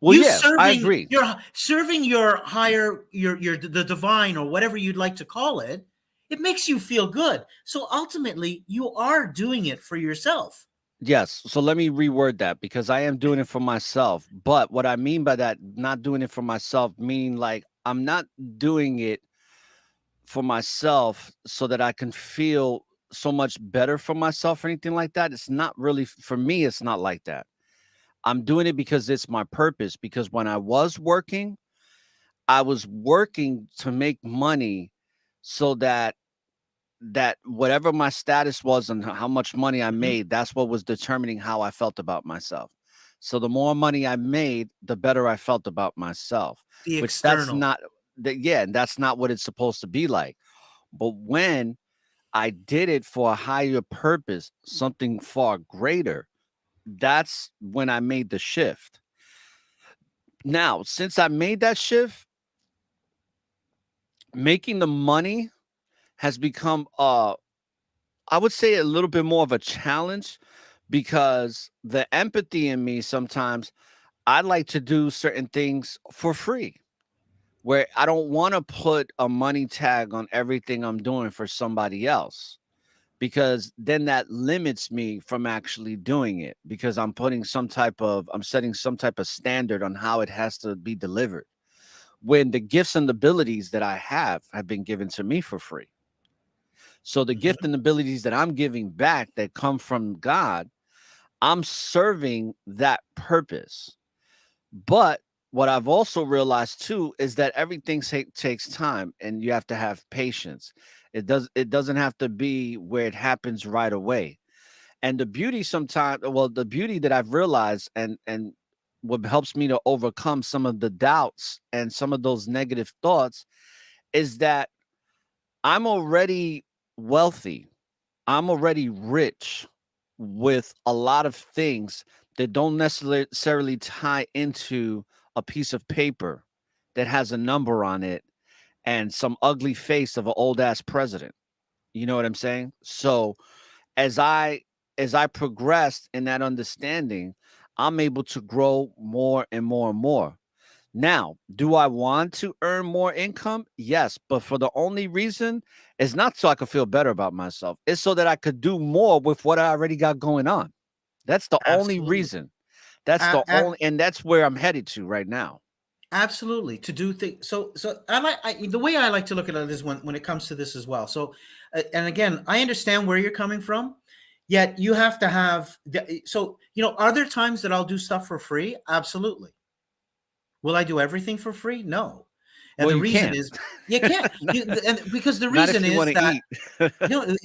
Speaker 5: Well,
Speaker 6: You
Speaker 5: yeah, I agree.
Speaker 6: You're serving your higher, the divine, or whatever you'd like to call it. It makes you feel good. So ultimately, you are doing it for yourself.
Speaker 5: Yes. So let me reword that, because I am doing it for myself. But what I mean by that, not doing it for myself, meaning like I'm not doing it for myself so that I can feel so much better for myself or anything like that. It's not really, for me, it's not like that. I'm doing it because it's my purpose. Because when I was working to make money so that whatever my status was and how much money I
Speaker 6: Mhm.
Speaker 5: made, that's what was determining how I felt about myself. So the more money I made, the better I felt about myself,
Speaker 6: The
Speaker 5: which that's
Speaker 6: external.
Speaker 5: not that, yeah, and that's not what it's supposed to be like. But when I did it for a higher purpose, something far greater, that's when I made the shift. Now, since I made that shift, making the money has become I would say a little bit more of a challenge, because the empathy in me, sometimes I like to do certain things for free, where I don't want to put a money tag on everything I'm doing for somebody else, because then that limits me from actually doing it, because I'm setting some type of standard on how it has to be delivered, when the gifts and abilities that I have been given to me for free. So the
Speaker 6: Mhm.
Speaker 5: gift and abilities that I'm giving back that come from God, I'm serving that purpose. But what I've also realized too is that everything takes time, and you have to have patience. It doesn't have to be where it happens right away. And the beauty sometimes, well, the beauty that I've realized, and what helps me to overcome some of the doubts and some of those negative thoughts, is that I'm already wealthy. I'm already rich with a lot of things that don't necessarily tie into a piece of paper that has a number on it and some ugly face of an old ass president. You know what I'm saying? So as I as I progressed in that understanding, I'm able to grow more and more and more. Now, do I want to earn more income? Yes, but for the only reason is not so I could feel better about myself. It's so that I could do more with what I already got going on. That's the only
Speaker 6: Absolutely.
Speaker 5: reason. That's
Speaker 6: A-
Speaker 5: the
Speaker 6: a-
Speaker 5: only, and that's where I'm headed to right now.
Speaker 6: Absolutely, to do things. So the way I like to look at it is when it comes to this as well. So, and again, I understand where you're coming from. Yet you have to have. So are there times that I'll do stuff for free? Absolutely. Will I do everything for free? No. And
Speaker 5: Well,
Speaker 6: the
Speaker 5: you
Speaker 6: reason
Speaker 5: can't.
Speaker 6: is you can't. And because the
Speaker 5: Not if
Speaker 6: reason
Speaker 5: you
Speaker 6: is
Speaker 5: want to
Speaker 6: that
Speaker 5: eat.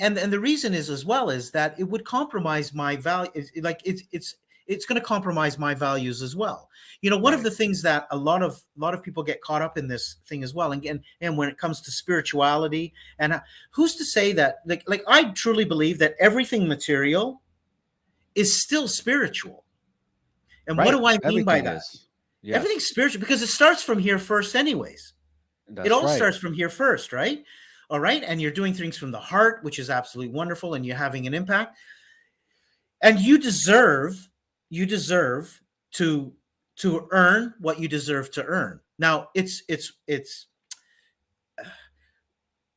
Speaker 6: and the reason is as well is that it would compromise my value. Like it's going to compromise my values as well. One of
Speaker 5: Right.
Speaker 6: the things that a lot of people get caught up in this thing as well, and when it comes to spirituality, and who's to say that like I truly believe that everything material is still spiritual. And what
Speaker 5: Right.
Speaker 6: do I mean by
Speaker 5: Everything
Speaker 6: that?
Speaker 5: is.
Speaker 6: Everything's
Speaker 5: Yes.
Speaker 6: spiritual because it starts from here first, anyways. It
Speaker 5: That's
Speaker 6: all
Speaker 5: right.
Speaker 6: starts from here first, right? All right. And you're doing things from the heart, which is absolutely wonderful, and you're having an impact. And you deserve to earn what you deserve to earn. Now, it's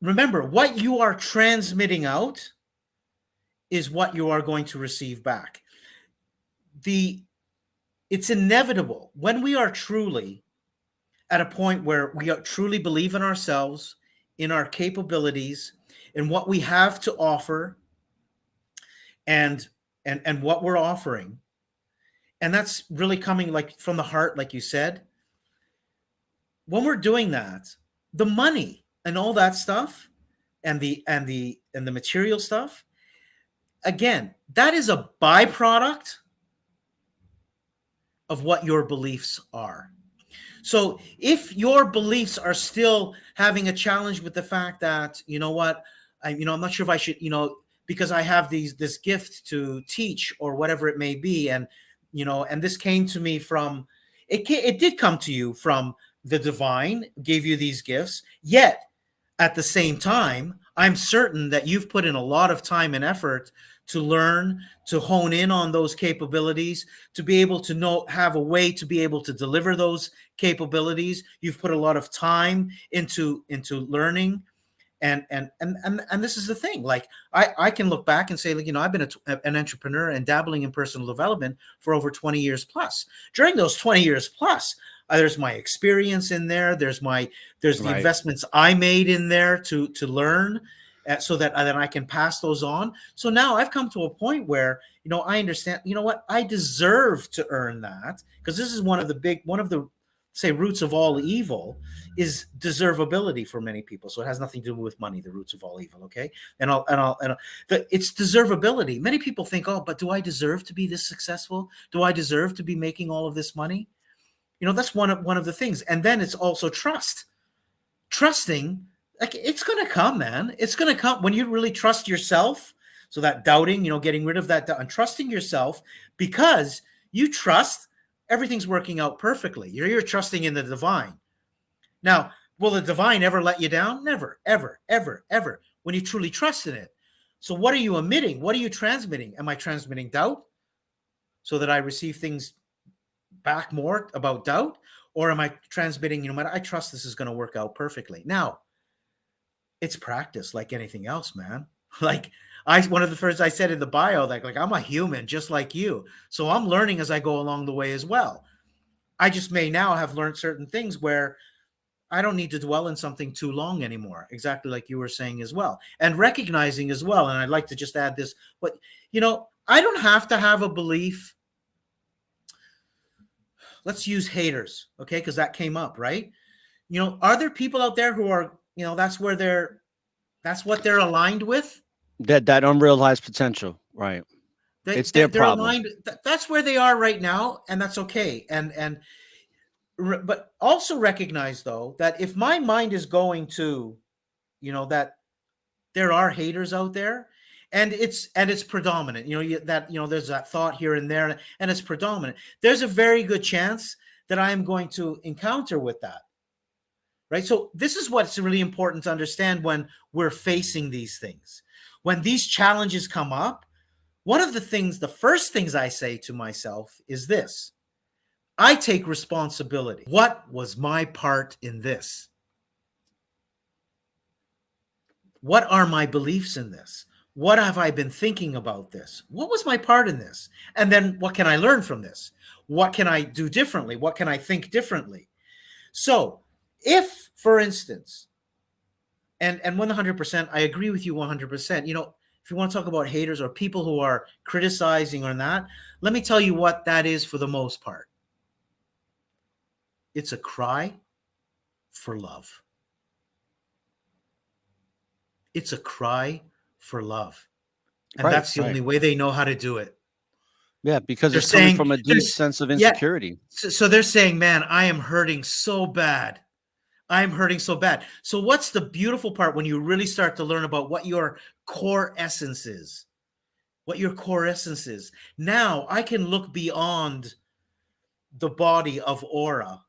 Speaker 6: remember what you are transmitting out is what you are going to receive back. The It's inevitable when we are truly at a point where we truly believe in ourselves, in our capabilities, in what we have to offer, and what we're offering. And that's really coming like from the heart, like you said. When we're doing that, the money and all that stuff, and the material stuff, again, that is a byproduct of what your beliefs are. So if your beliefs are still having a challenge with the fact that, you know what, I'm not sure if I should, because I have this gift to teach or whatever it may be. And, and this came to me from, it did come to you from the divine, gave you these gifts, yet at the same time, I'm certain that you've put in a lot of time and effort to learn, to hone in on those capabilities, to be able to have a way to be able to deliver those capabilities. You've put a lot of time into learning. And this is the thing. Like I can look back and say, like, I've been an entrepreneur and dabbling in personal development for over 20 years plus. During those 20 years plus, there's my experience in there. There's the investments I made in there to learn, so that then I can pass those on. So now I've come to a point where, I understand, what, I deserve to earn that, because this is one of the say roots of all evil is deservability for many people. So it has nothing to do with money, the roots of all evil. Okay. It's deservability. Many people think, oh, but do I deserve to be this successful? Do I deserve to be making all of this money? That's one of the things. And then it's also trusting, like, it's going to come, man. It's going to come when you really trust yourself. So that doubting, getting rid of that doubt and trusting yourself, because you trust everything's working out perfectly. You're trusting in the divine. Now, will the divine ever let you down? Never, ever, ever, ever, when you truly trust in it. So what are you emitting? What are you transmitting? Am I transmitting doubt so that I receive things back more about doubt? Or am I transmitting, I trust this is going to work out perfectly? Now, it's practice like anything else, man. Like one of the first I said in the bio, like I'm a human just like you. So I'm learning as I go along the way as well. I just may now have learned certain things where I don't need to dwell in something too long anymore. Exactly like you were saying as well. And recognizing as well. And I'd like to just add this, but I don't have to have a belief. Let's use haters. Okay. Because that came up, right? Are there people out there who are, that's what they're aligned with?
Speaker 5: That unrealized potential, right? It's their problem.
Speaker 6: Aligned, that's where they are right now, and that's okay. But also recognize, though, that if my mind is going to, that there are haters out there, and it's predominant. There's that thought here and there, and it's predominant. There's a very good chance that I am going to encounter with that. Right. So this is what's really important to understand when we're facing these things. When these challenges come up, the first things I say to myself is this: I take responsibility. What was my part in this? What are my beliefs in this? What have I been thinking about this? What was my part in this? And then what can I learn from this? What can I do differently? What can I think differently? So if, for instance, and 100%, I agree with you 100%. If you want to talk about haters or people who are criticizing or not, let me tell you what that is for the most part. It's a cry for love. It's a cry for love. And that's the only way they know how to do it.
Speaker 5: Yeah, because they're coming from a deep sense of insecurity.
Speaker 6: Yeah, so they're saying, man, I am hurting so bad. I'm hurting so bad. So what's the beautiful part when you really start to learn about what your core essence is? What your core essence is. Now I can look beyond the body of ORRA,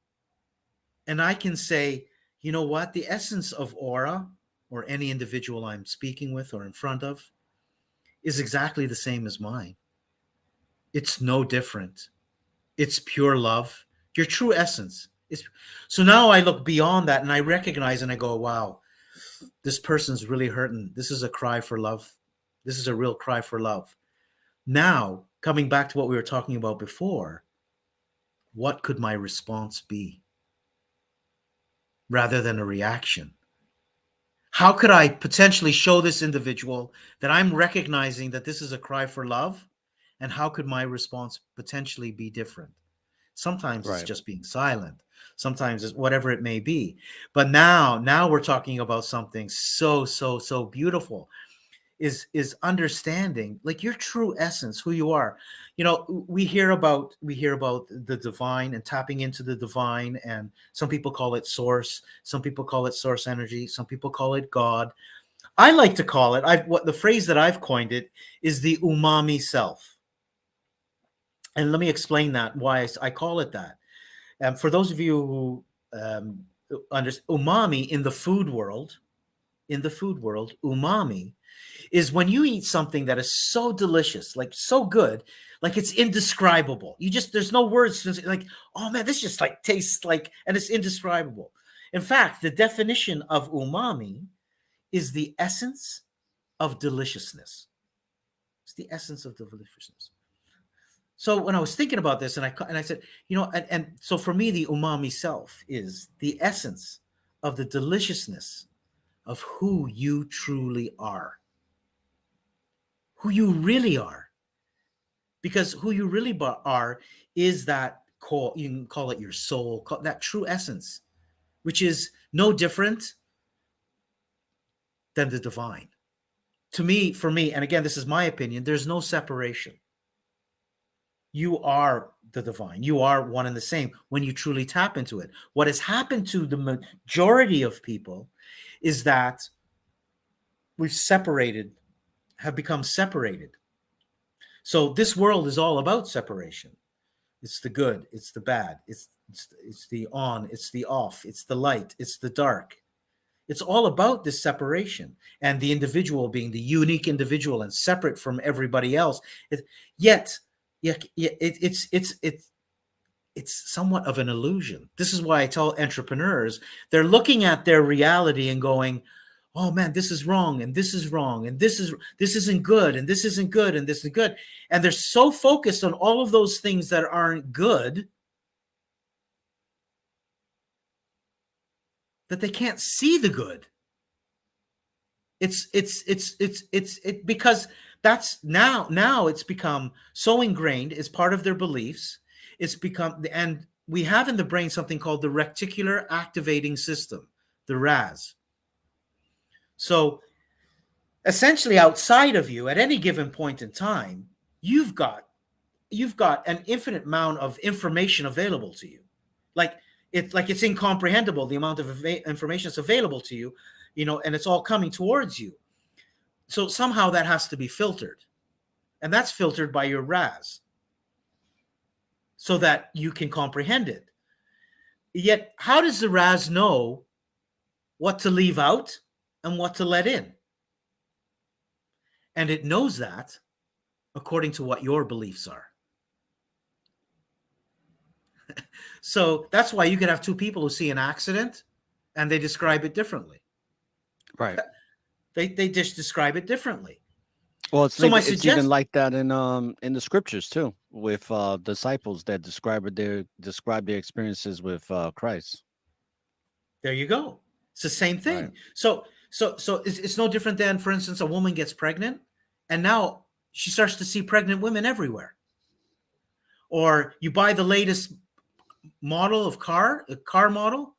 Speaker 6: and I can say, you know what? The essence of ORRA, or any individual I'm speaking with or in front of, is exactly the same as mine. It's no different. It's pure love. Your true essence. So now I look beyond that and I recognize and I go, wow, this person's really hurting. This is a cry for love. This is a real cry for love. Now, coming back to what we were talking about before, what could my response be rather than a reaction? How could I potentially show this individual that I'm recognizing that this is a cry for love? And how could my response potentially be different? Sometimes it's just being silent. Sometimes it's whatever it may be. But now we're talking about something so beautiful. is understanding like your true essence, who you are. You know, we hear about the divine and tapping into the divine, and some people call it source, some people call it source energy, some people call it God. I like to call it, what the phrase that I've coined it is the umami self. And let me explain that, why I call it that. For those of you who understand umami in the food world, umami is when you eat something that is so delicious, like so good, like it's indescribable. There's no words to, like, oh man, this just like tastes like, and it's indescribable. In fact, the definition of umami is the essence of deliciousness. It's the essence of deliciousness. So when I was thinking about this, and I said, you know, and so for me, the umami self is the essence of the deliciousness of who you truly are, who you really are. Because who you really are is that core, you can call it your soul, that true essence, which is no different than the divine. To me, for me, and again, this is my opinion, there's no separation. You are the divine. You are one and the same when you truly tap into it. What has happened to the majority of people is that we've have become separated. So this world is all about separation. It's the good, it's the bad, it's the on, it's the off, it's the light, it's the dark. It's all about this separation and the individual being the unique individual and separate from everybody else. Yet it's somewhat of an illusion. This is why I tell entrepreneurs, they're looking at their reality and going, oh man, this is wrong, and this is wrong, and this isn't good, and this isn't good, and this isn't good. And they're so focused on all of those things that aren't good that they can't see the good. It's because that's now it's become so ingrained, it's part of their beliefs. It's become, and we have in the brain something called the reticular activating system, the RAS. So essentially outside of you at any given point in time, you've got an infinite amount of information available to you. It's incomprehensible, the amount of information that's available to you, you know, and it's all coming towards you. So somehow that has to be filtered, and that's filtered by your RAS so that you can comprehend it. Yet, how does the RAS know what to leave out and what to let in? And it knows that according to what your beliefs are. So that's why you could have two people who see an accident and they describe it differently.
Speaker 5: Right.
Speaker 6: They just describe it differently.
Speaker 5: Well, it's even like that in the scriptures too, with disciples that describe their experiences with Christ.
Speaker 6: There you go. It's the same thing. Right. So it's no different than, for instance, a woman gets pregnant and now she starts to see pregnant women everywhere. Or you buy the latest model of a car model,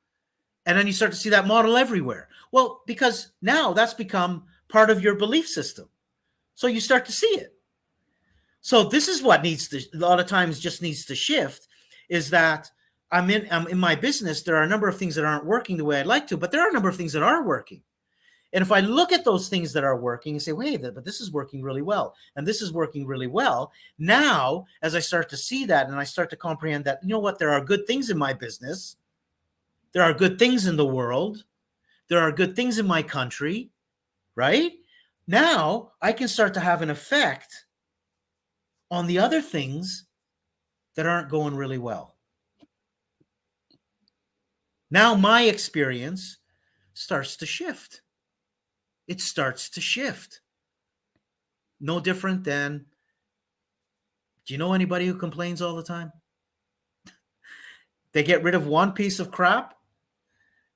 Speaker 6: and then you start to see that model everywhere. Well, because now that's become part of your belief system. So you start to see it. So this is what a lot of times just needs to shift, is that I'm in my business. There are a number of things that aren't working the way I'd like to, but there are a number of things that are working. And if I look at those things that are working and say, wait, but this is working really well, and this is working really well. Now, as I start to see that and I start to comprehend that, you know what, there are good things in my business. There are good things in the world. There are good things in my country, right? Now I can start to have an effect on the other things that aren't going really well. Now my experience starts to shift. It starts to shift. No different than, do you know anybody who complains all the time? They get rid of one piece of crap.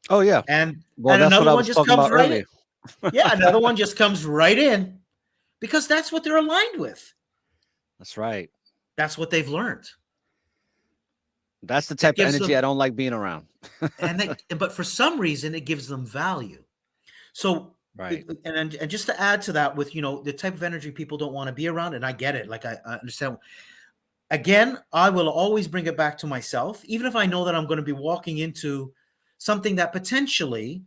Speaker 5: Oh, yeah.
Speaker 6: And another one just comes right in. Yeah, another one just comes right in because that's what they're aligned with.
Speaker 5: That's right.
Speaker 6: That's what they've learned.
Speaker 5: That's the type of energy I don't like being around.
Speaker 6: But for some reason, it gives them value. So
Speaker 5: Right.
Speaker 6: And just to add to that, with the type of energy people don't want to be around, and I get it. Like I understand. Again, I will always bring it back to myself, even if I know that I'm going to be walking into something that potentially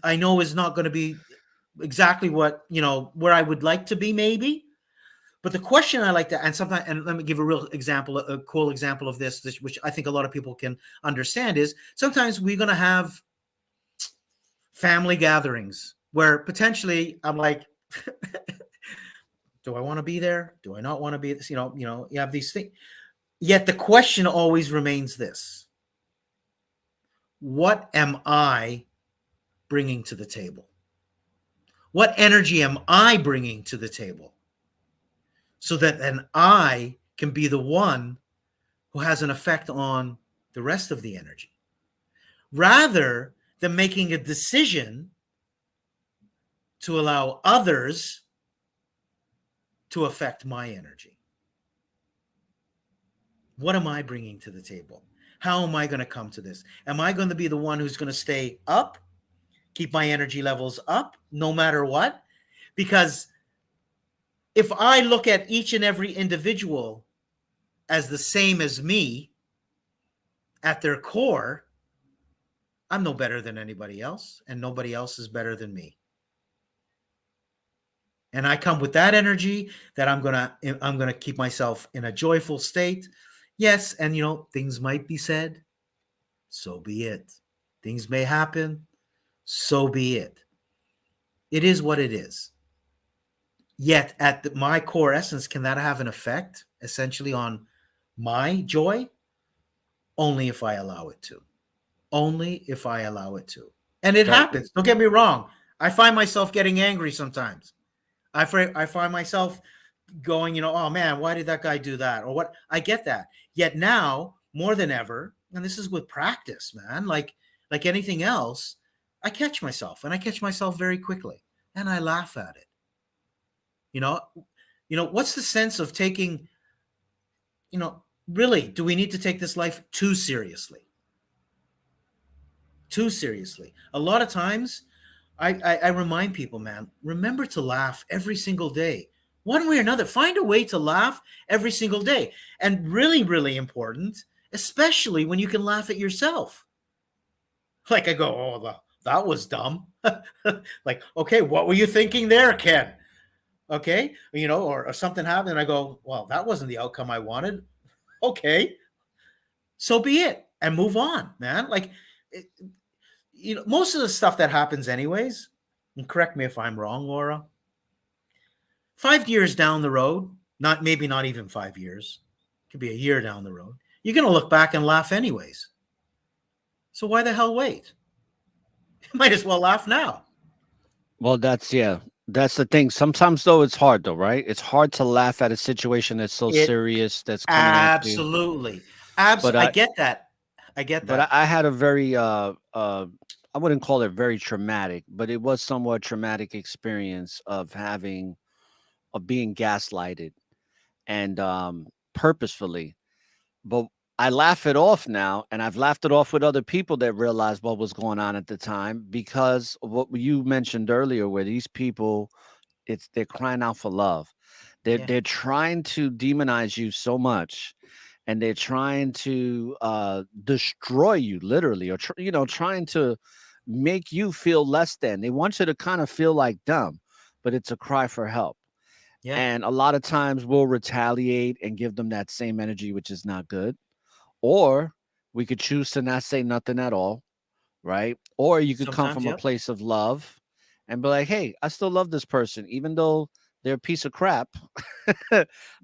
Speaker 6: I know is not going to be exactly what where I would like to be, maybe. But the question I like to, and let me give a real example, a cool example of this, which I think a lot of people can understand, is sometimes we're going to have family gatherings where potentially I'm like, do I want to be there? Do I not want to be this? You have these things. Yet the question always remains this: what am I bringing to the table? What energy am I bringing to the table? So that then I can be the one who has an effect on the rest of the energy, rather than making a decision to allow others to affect my energy. What am I bringing to the table? How am I going to come to this? Am I going to be the one who's going to stay up, keep my energy levels up no matter what? Because if I look at each and every individual as the same as me at their core, I'm no better than anybody else, and nobody else is better than me. And I come with that energy that I'm gonna keep myself in a joyful state. Yes, and things might be said, so be it. Things may happen, so be it. It is what it is. Yet at my core essence, can that have an effect essentially on my joy? Only if I allow it to. Only if I allow it to. And it happens. Don't get me wrong. I find myself getting angry sometimes. I find myself going, oh man, why did that guy do that? Or what? I get that. Yet now, more than ever, and this is with practice, man, like anything else, I catch myself, and I catch myself very quickly, and I laugh at it. What's the sense of taking, really, do we need to take this life too seriously? Too seriously. A lot of times, I remind people, man, remember to laugh every single day. One way or another, find a way to laugh every single day. And really, really important, especially when you can laugh at yourself. Like I go, oh, that was dumb. Like, okay, what were you thinking there, Ken? Okay, or something happened, and I go, well, that wasn't the outcome I wanted. Okay, so be it, and move on, man. Like, most of the stuff that happens anyways, and correct me if I'm wrong, Laura, 5 years down the road, maybe not even 5 years, could be a year down the road, you're going to look back and laugh anyways. So why the hell wait? You might as well laugh now.
Speaker 5: Well, that's the thing. Sometimes though, it's hard though, right? It's hard to laugh at a situation that's so serious that's coming at you.
Speaker 6: Absolutely. I get that.
Speaker 5: But I had a very I wouldn't call it very traumatic, but it was somewhat traumatic experience of being gaslighted, and purposefully. But I laugh it off now, and I've laughed it off with other people that realized what was going on at the time, because of what you mentioned earlier, where these people, they're crying out for love. They're trying to demonize you so much, and they're trying to destroy you, literally, or trying to make you feel less than. They want you to kind of feel like dumb, but it's a cry for help.
Speaker 6: Yeah.
Speaker 5: And a lot of times we'll retaliate and give them that same energy, which is not good. Or we could choose to not say nothing at all, right? Or you could come from a place of love and be like, hey, I still love this person, even though they're a piece of crap.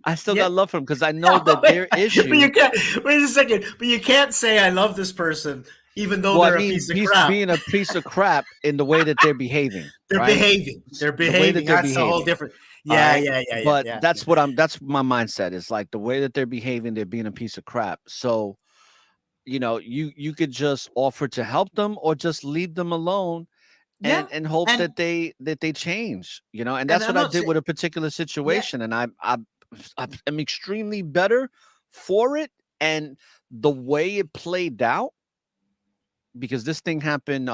Speaker 5: I still got love for them, because I know that their issue.
Speaker 6: But you can't, wait a second. But you can't say I love this person, even though they're a piece of crap.
Speaker 5: Being a piece of crap in the way that they're behaving.
Speaker 6: They're behaving. They're behaving. That's a whole different. Yeah.
Speaker 5: But that's my mindset is, like, the way that they're behaving, they're being a piece of crap. So, you could just offer to help them, or just leave them alone. And hope that they change, and that's what I did with a particular situation. And I'm extremely better for it. And the way it played out, because this thing happened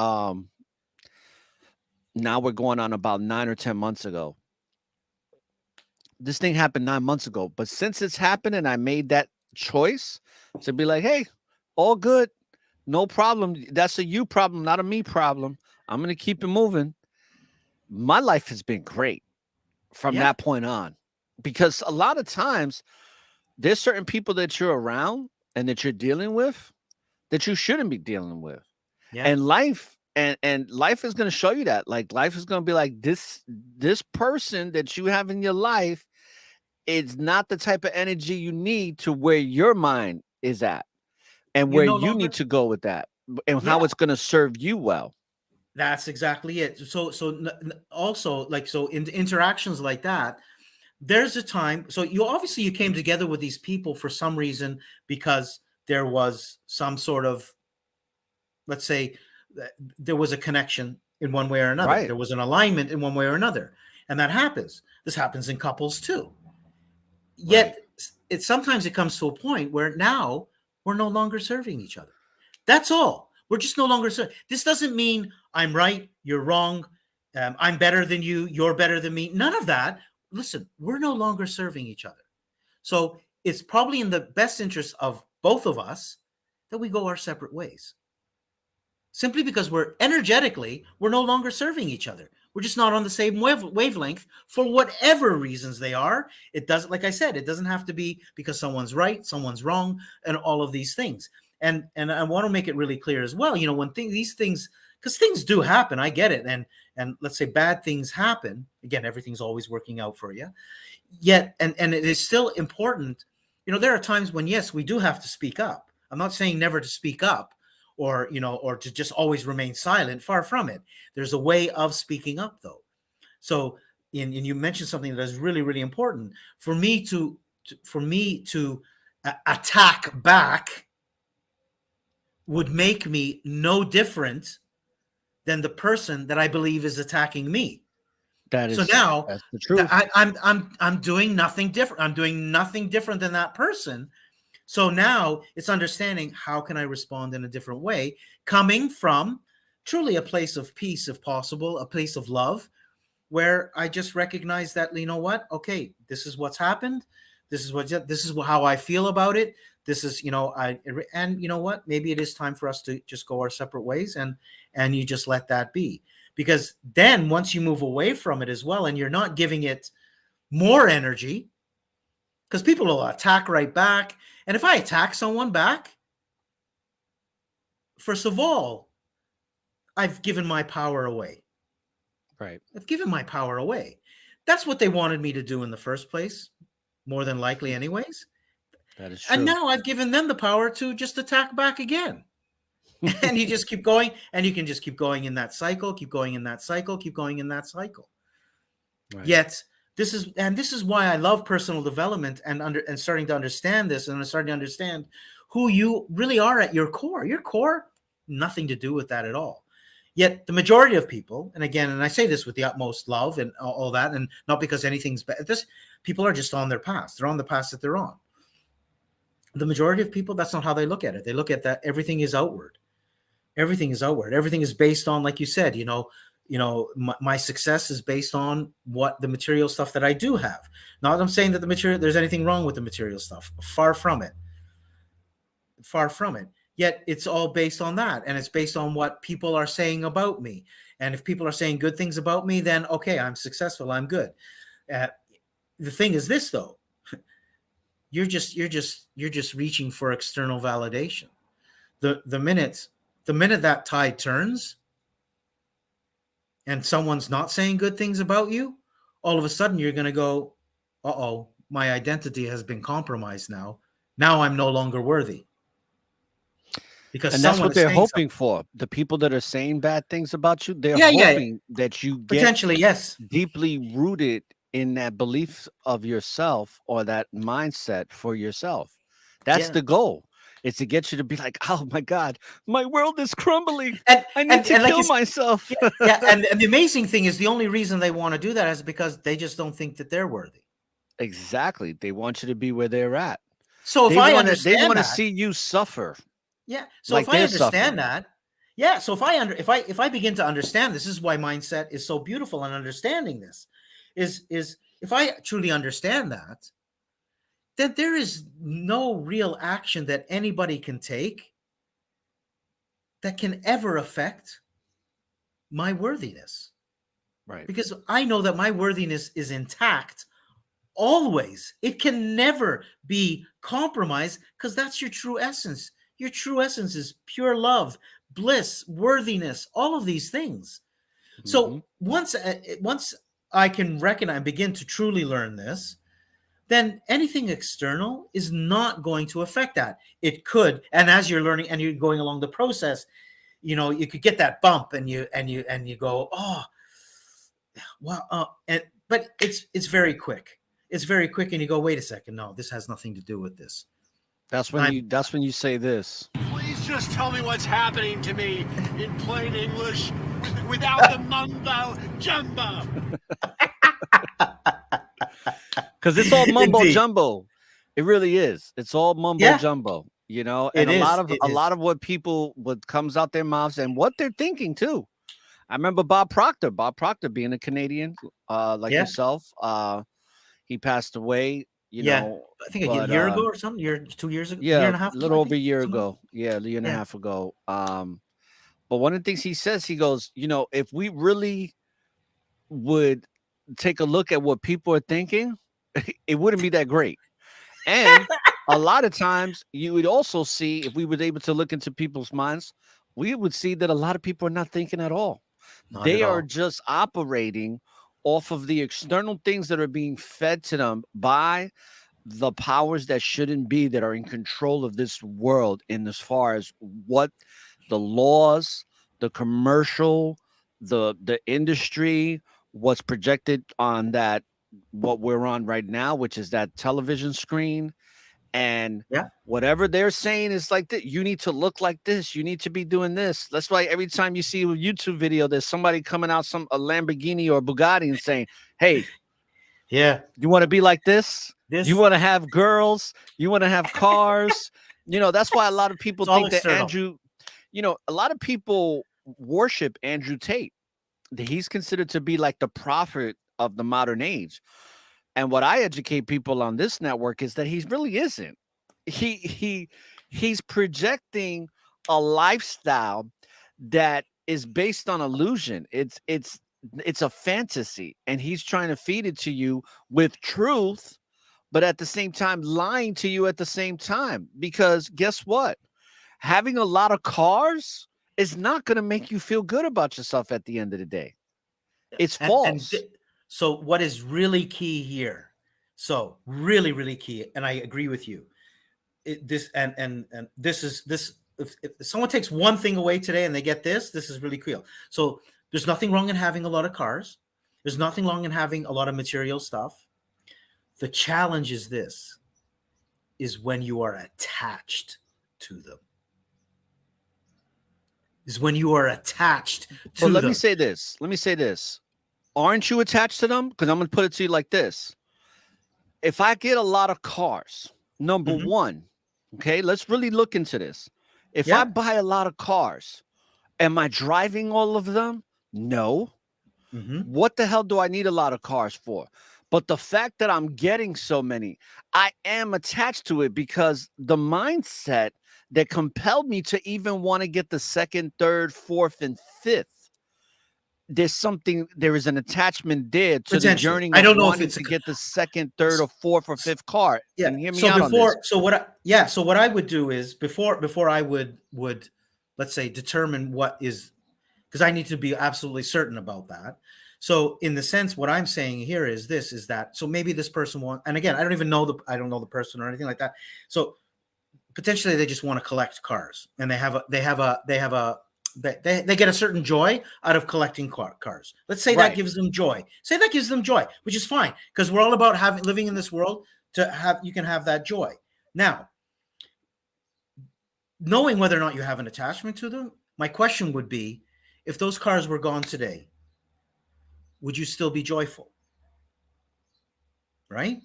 Speaker 5: Now we're going on about 9 or 10 months ago. This thing happened 9 months ago, but since it's happened and I made that choice to be like, hey, all good, no problem. That's a you problem, not a me problem. I'm going to keep it moving. My life has been great from that point on, because a lot of times there's certain people that you're around and that you're dealing with that you shouldn't be dealing with.
Speaker 6: Yeah.
Speaker 5: And life and life is going to show you that. Like, life is going to be like, this person that you have in your life is not the type of energy you need to where your mind is at and where you need to go with that, and how it's going to serve you well.
Speaker 6: That's exactly it. So also, like, so in interactions like that, there's a time. So you came together with these people for some reason, because there was some sort of, let's say, there was a connection in one way or another.
Speaker 5: Right.
Speaker 6: There was an alignment in one way or another. And that happens. This happens in couples too. Yet sometimes it comes to a point where now we're no longer serving each other. That's all. We're just no longer serving. This doesn't mean I'm right, you're wrong, I'm better than you, you're better than me. None of that. Listen, we're no longer serving each other. So it's probably in the best interest of both of us that we go our separate ways. Simply because we're no longer serving each other. We're just not on the same wavelength for whatever reasons they are. It doesn't, like I said, it doesn't have to be because someone's right, someone's wrong, and all of these things. And I want to make it really clear as well, when these things, because things do happen, I get it. And let's say bad things happen. Again, everything's always working out for you. Yet, and it is still important. There are times when, yes, we do have to speak up. I'm not saying never to speak up, or to just always remain silent. Far from it. There's a way of speaking up, though. So, and you mentioned something that is really, really important for me to attack back would make me no different than the person that I believe is attacking me. That's the truth. I'm doing nothing different. I'm doing nothing different than that person. So now it's understanding, how can I respond in a different way, coming from truly a place of peace, if possible, a place of love, where I just recognize that, okay, this is what's happened. This is how I feel about it. This is, and you know what, maybe it is time for us to just go our separate ways, and you just let that be. Because then once you move away from it as well, and you're not giving it more energy, because people will attack right back. And if I attack someone back, first of all, I've given my power away.
Speaker 5: Right.
Speaker 6: I've given my power away. That's what they wanted me to do in the first place, more than likely anyways.
Speaker 5: That is true.
Speaker 6: And now I've given them the power to just attack back again. And you just keep going, and you can just keep going in that cycle, keep going in that cycle, keep going in that cycle. Right. Yet, this is why I love personal development and starting to understand this, and I'm starting to understand who you really are at your core. Your core, nothing to do with that at all. Yet the majority of people, and again, and I say this with the utmost love and all that, and not because anything's bad. People are just on their path. They're on the path that they're on. The majority of people, that's not how they look at it. They look at that everything is outward. Everything is outward. Everything is based on, like you said, my success is based on what the material stuff that I do have. Not that I'm saying that there's anything wrong with the material stuff. Far from it. Far from it. Yet it's all based on that. And it's based on what people are saying about me. And if people are saying good things about me, then okay, I'm successful. I'm good. The thing is this, though. You're just reaching for external validation. The minute that tide turns and someone's not saying good things about you, all of a sudden you're going to go, uh-oh, my identity has been compromised now. Now I'm no longer worthy.
Speaker 5: And that's what they're hoping for. The people that are saying bad things about you, they're hoping that you get
Speaker 6: potentially, yes,
Speaker 5: deeply rooted in that belief of yourself, or that mindset for yourself. That's the goal. It's to get you to be like, oh my God, my world is crumbling. I need to kill myself.
Speaker 6: And the amazing thing is, the only reason they want to do that is because they just don't think that they're worthy.
Speaker 5: Exactly. They want you to be where they're at.
Speaker 6: So if I understand
Speaker 5: they want to see you suffer.
Speaker 6: Yeah. So like if I understand that, Yeah. So if I begin to understand, this is why mindset is so beautiful, and understanding this is if I truly understand that, then there is no real action that anybody can take that can ever affect my worthiness,
Speaker 5: Right.
Speaker 6: because I know that my worthiness is intact always. It can never be compromised, because that's your true essence. Your true essence is pure love, bliss, worthiness, all of these things. So once I can recognize and begin to truly learn this, then anything external is not going to affect that. It could, and as you're learning and you're going along the process, you could get that bump, and you go, oh, well, but it's very quick. It's very quick, and you go, wait a second, no, this has nothing to do with this.
Speaker 5: That's when you say this.
Speaker 3: Please just tell me what's happening to me in plain English without the mumbo jumbo.
Speaker 5: Because it's all mumbo
Speaker 6: Indeed.
Speaker 5: jumbo. It really is. It's all mumbo jumbo, and a lot of what comes out their mouths and what they're thinking too. I remember Bob Proctor being a Canadian, like yourself. He passed away,
Speaker 6: I think a year ago or something, 2 years ago, year and a half
Speaker 5: a
Speaker 6: ago,
Speaker 5: little over a year ago. Yeah, a year and a half ago. But one of the things he says, he goes, if we really would take a look at what people are thinking, it wouldn't be that great. And a lot of times you would also see, if we were able to look into people's minds, we would see that a lot of people are not thinking at all. They are just operating off of the external things that are being fed to them by the powers that shouldn't be, that are in control of this world, in as far as what the laws, the commercial, the industry, what's projected on that, what we're on right now, which is that television screen. And whatever they're saying is like that. You need to look like this. You need to be doing this. That's why every time you see a YouTube video, there's somebody coming out, a Lamborghini or Bugatti, and saying, "Hey, you want to be like this? You want to have girls? You want to have cars?" That's why a lot of people think that Andrew. A lot of people worship Andrew Tate. He's considered to be like the prophet of the modern age. And what I educate people on this network is that he really isn't. He's projecting a lifestyle that is based on illusion. It's a fantasy, and he's trying to feed it to you with truth, but at the same time lying to you at the same time. Because guess what? Having a lot of cars is not going to make you feel good about yourself at the end of the day. It's false.
Speaker 6: So what is really key here? So really, really key, and I agree with you. This is if someone takes one thing away today and they get this is really cool. So there's nothing wrong in having a lot of cars. There's nothing wrong in having a lot of material stuff. The challenge is when you are attached to them. Is when you are attached to them.
Speaker 5: Let me say this. Aren't you attached to them? Because I'm going to put it to you like this. If I get a lot of cars, number one, okay, let's really look into this. If I buy a lot of cars, am I driving all of them? No. What the hell do I need a lot of cars for? But the fact that I'm getting so many, I am attached to it, because the mindset that compelled me to even want to get the second, third, fourth, and fifth, there is an attachment there to the journey.
Speaker 6: I don't know if it's
Speaker 5: to get the second, third, or fourth, or fifth car.
Speaker 6: Yeah.
Speaker 5: And hear me out on this.
Speaker 6: So what I would do is before I would let's say determine what is, because I need to be absolutely certain about that. So in the sense, what I'm saying here is that, so maybe this person wants, and again, I don't know the person or anything like that. So potentially they just want to collect cars, and they get a certain joy out of collecting cars. Let's say that gives them joy. Which is fine, because we're all about living in this world you can have that joy. Now, knowing whether or not you have an attachment to them, my question would be, if those cars were gone today, would you still be joyful? Right?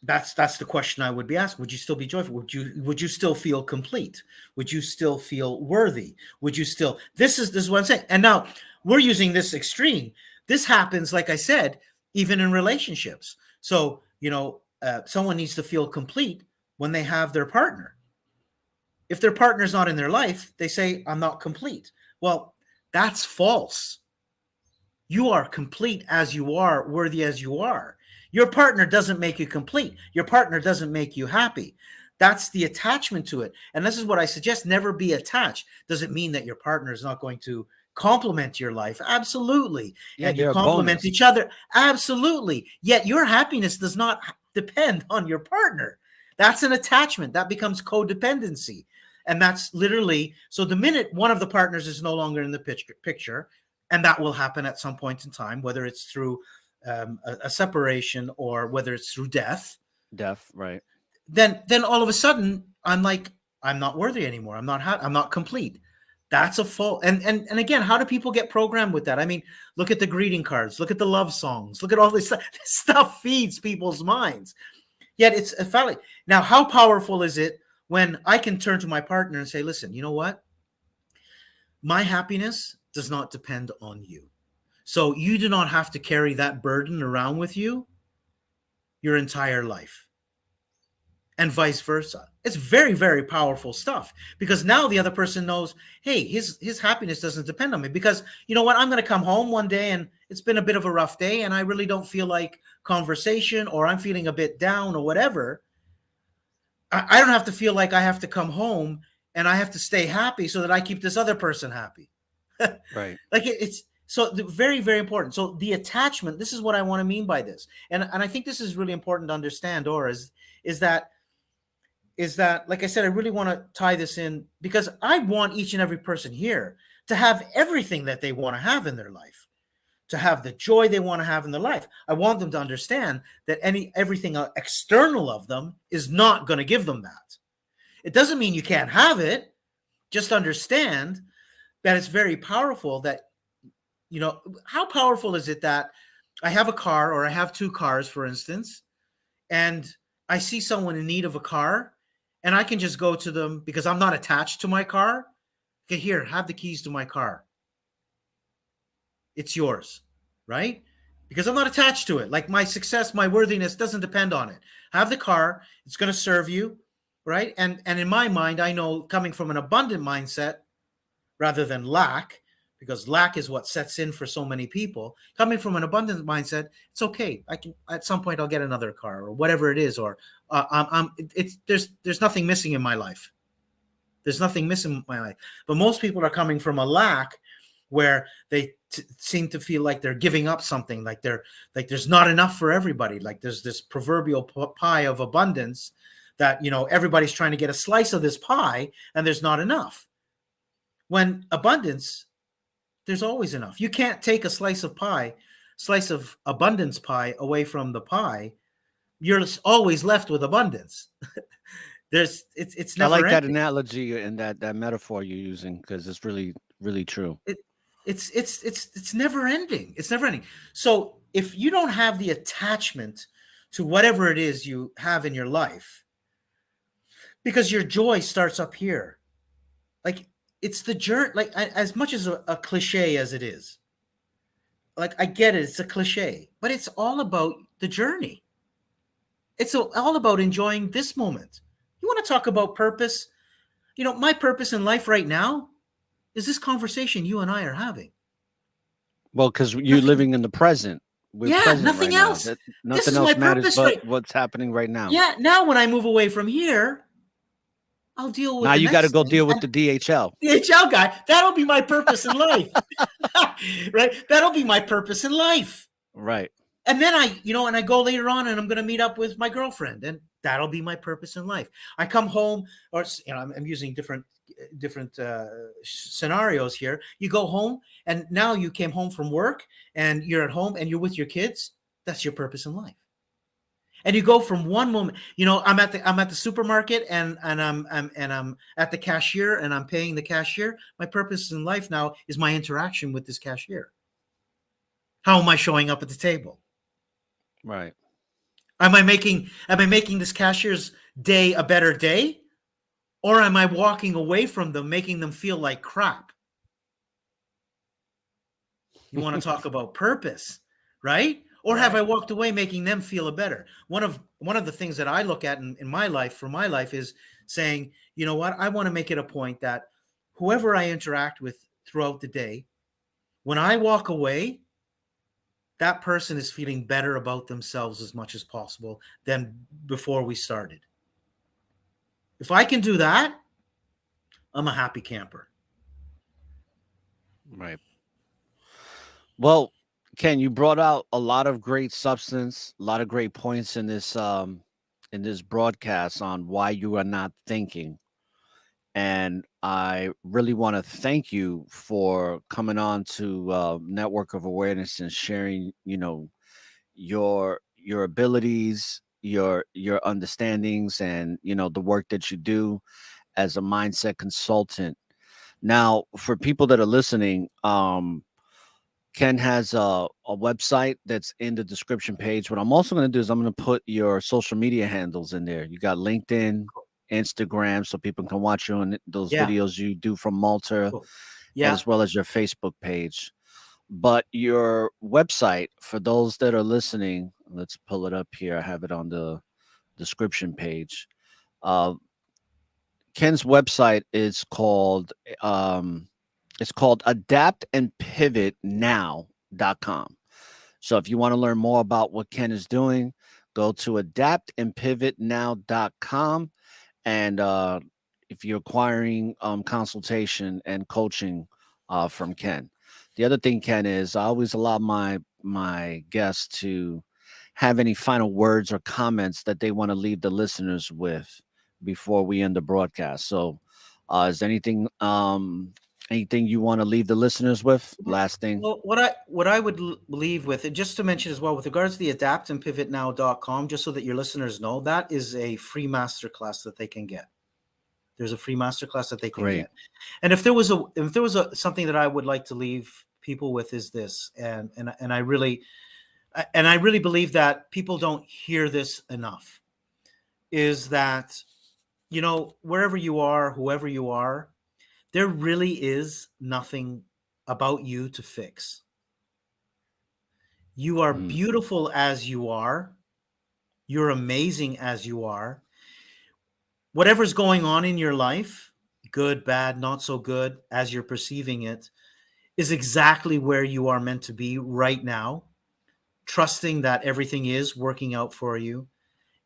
Speaker 6: That's the question I would be asking. Would you still be joyful? Would you still feel complete? Would you still feel worthy? Would you still this is what I'm saying. And now we're using this extreme. This happens, like I said, even in relationships. So, someone needs to feel complete when they have their partner. If their partner's not in their life, they say, I'm not complete. Well, that's false. You are complete as you are, worthy as you are. Your partner doesn't make you complete. Your partner doesn't make you happy. That's the attachment to it. And this is what I suggest, never be attached. Does it mean that your partner is not going to complement your life? Absolutely.
Speaker 5: Yeah,
Speaker 6: and you
Speaker 5: they're a
Speaker 6: complement
Speaker 5: bonus.
Speaker 6: each other? Absolutely. Yet your happiness does not depend on your partner. That's an attachment. That becomes codependency. And that's literally, so the minute one of the partners is no longer in the picture, and that will happen at some point in time, whether it's through a separation or whether it's through death,
Speaker 5: Right.
Speaker 6: then all of a sudden I'm like, I'm not worthy anymore. I'm not complete. That's a full. And again, how do people get programmed with that? I mean, look at the greeting cards, look at the love songs, look at all this stuff. This stuff feeds people's minds. Yet it's a fallacy. Now, how powerful is it when I can turn to my partner and say, listen, you know what? My happiness does not depend on you. So you do not have to carry that burden around with you your entire life. And vice versa. It's very, very powerful stuff, because now the other person knows, hey, his happiness doesn't depend on me, because you know what? I'm going to come home one day and it's been a bit of a rough day and I really don't feel like conversation, or I'm feeling a bit down or whatever. I don't have to feel like I have to come home and I have to stay happy so that I keep this other person happy.
Speaker 5: Right.
Speaker 6: Like it's so very, very important. So the attachment, this is what I want to mean by this. And I think this is really important to understand, or is that, like I said, I really want to tie this in, because I want each and every person here to have everything that they want to have in their life, to have the joy they want to have in their life. I want them to understand that everything external of them is not going to give them that. It doesn't mean you can't have it. Just understand that it's very powerful. That, how powerful is it that I have a car, or I have two cars, for instance, and I see someone in need of a car, and I can just go to them because I'm not attached to my car. Okay, here, have the keys to my car. It's yours, right? Because I'm not attached to it. Like my success, my worthiness doesn't depend on it. Have the car. It's going to serve you, right? And in my mind, I know, coming from an abundant mindset rather than lack, because lack is what sets in for so many people. Coming from an abundant mindset, it's okay. I can, at some point, I'll get another car or whatever it is, or there's nothing missing in my life. There's nothing missing in my life. But most people are coming from a lack where they seem to feel like they're giving up something, like there's not enough for everybody. Like there's this proverbial pie of abundance that, everybody's trying to get a slice of this pie and there's not enough. When abundance, there's always enough. You can't take a slice of abundance pie away from the pie. You're always left with abundance. It's never
Speaker 5: I like that
Speaker 6: ending.
Speaker 5: analogy and that metaphor you're using, because it's really, really true.
Speaker 6: It's never ending. It's never ending. So if you don't have the attachment to whatever it is you have in your life, because your joy starts up here, like it's the journey, like as much as a cliche as it is, like I get it, it's a cliche, but it's all about the journey. It's all about enjoying this moment. You want to talk about purpose? My purpose in life right now is this conversation you and I are having.
Speaker 5: Well, because you're living in the present. We're present
Speaker 6: nothing
Speaker 5: right
Speaker 6: else.
Speaker 5: Now.
Speaker 6: This
Speaker 5: Nothing
Speaker 6: is
Speaker 5: else
Speaker 6: my
Speaker 5: matters
Speaker 6: purpose,
Speaker 5: but
Speaker 6: right?
Speaker 5: what's happening right now.
Speaker 6: Yeah. Now, when I move away from here, I'll deal with.
Speaker 5: Now you got to go
Speaker 6: thing.
Speaker 5: deal with the DHL.
Speaker 6: DHL guy. That'll be my purpose in life, right? That'll be my purpose in life,
Speaker 5: right?
Speaker 6: And then I go later on, and I'm going to meet up with my girlfriend, and that'll be my purpose in life. I come home, or I'm using different scenarios here. You go home, and now you came home from work, and you're at home, and you're with your kids. That's your purpose in life. And you go from one moment, I'm at the supermarket, and I'm at the cashier, and I'm paying the cashier. My purpose in life now is my interaction with this cashier. How am I showing up at the table?
Speaker 5: Right.
Speaker 6: Am I making this cashier's day a better day? Or am I walking away from them, making them feel like crap? You want to talk about purpose, right? Or have I walked away making them feel better? One of the things that I look at in my life, for my life, is saying, you know what? I want to make it a point that whoever I interact with throughout the day, when I walk away, that person is feeling better about themselves as much as possible than before we started. If I can do that, I'm a happy camper.
Speaker 5: Right. Well, Ken, you brought out a lot of great substance, a lot of great points in this broadcast on why you are not thinking. And I really want to thank you for coming on to Network of Awareness and sharing, your abilities, your understandings, and the work that you do as a mindset consultant. Now, for people that are listening, Ken has a website that's in the description page. What I'm also going to do is I'm going to put your social media handles in there. You got LinkedIn, Instagram, so people can watch you on those videos you do from Malta, as well as your Facebook page. But your website, for those that are listening, let's pull it up here. I have it on the description page. Ken's website is called adaptandpivotnow.com. So if you want to learn more about what Ken is doing, go to adaptandpivotnow.com. And if you're acquiring consultation and coaching from Ken. The other thing, Ken, is I always allow my guests to have any final words or comments that they want to leave the listeners with before we end the broadcast. So is there anything you want to leave the listeners with? Last thing.
Speaker 6: Well, what I would leave with, and just to mention as well, with regards to the adaptandpivotnow.com, just so that your listeners know, that is a free masterclass that they can get. There's a free masterclass that they can get. And if there was something that I would like to leave people with, is this, and I really believe that people don't hear this enough, is that, wherever you are, whoever you are, there really is nothing about you to fix. You are beautiful as you are. You're amazing as you are. Whatever's going on in your life, good, bad, not so good, as you're perceiving it, is exactly where you are meant to be right now, trusting that everything is working out for you.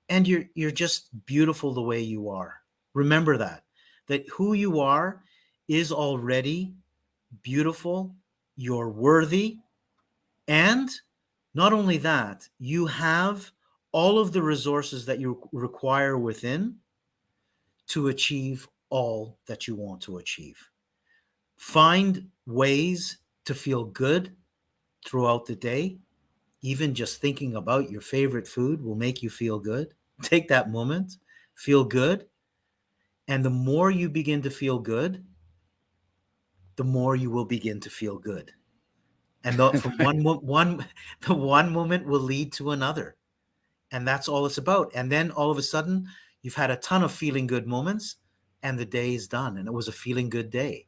Speaker 6: And you're just beautiful the way you are. Remember that who you are is already beautiful. You're worthy. And not only that, you have all of the resources that you require within to achieve all that you want to achieve. Find ways to feel good throughout the day. Even just thinking about your favorite food will make you feel good. Take that moment, feel good. And the more you begin to feel good, the more you will begin to feel good. And from one moment will lead to another. And that's all it's about. And then all of a sudden, you've had a ton of feeling good moments, and the day is done. And it was a feeling good day.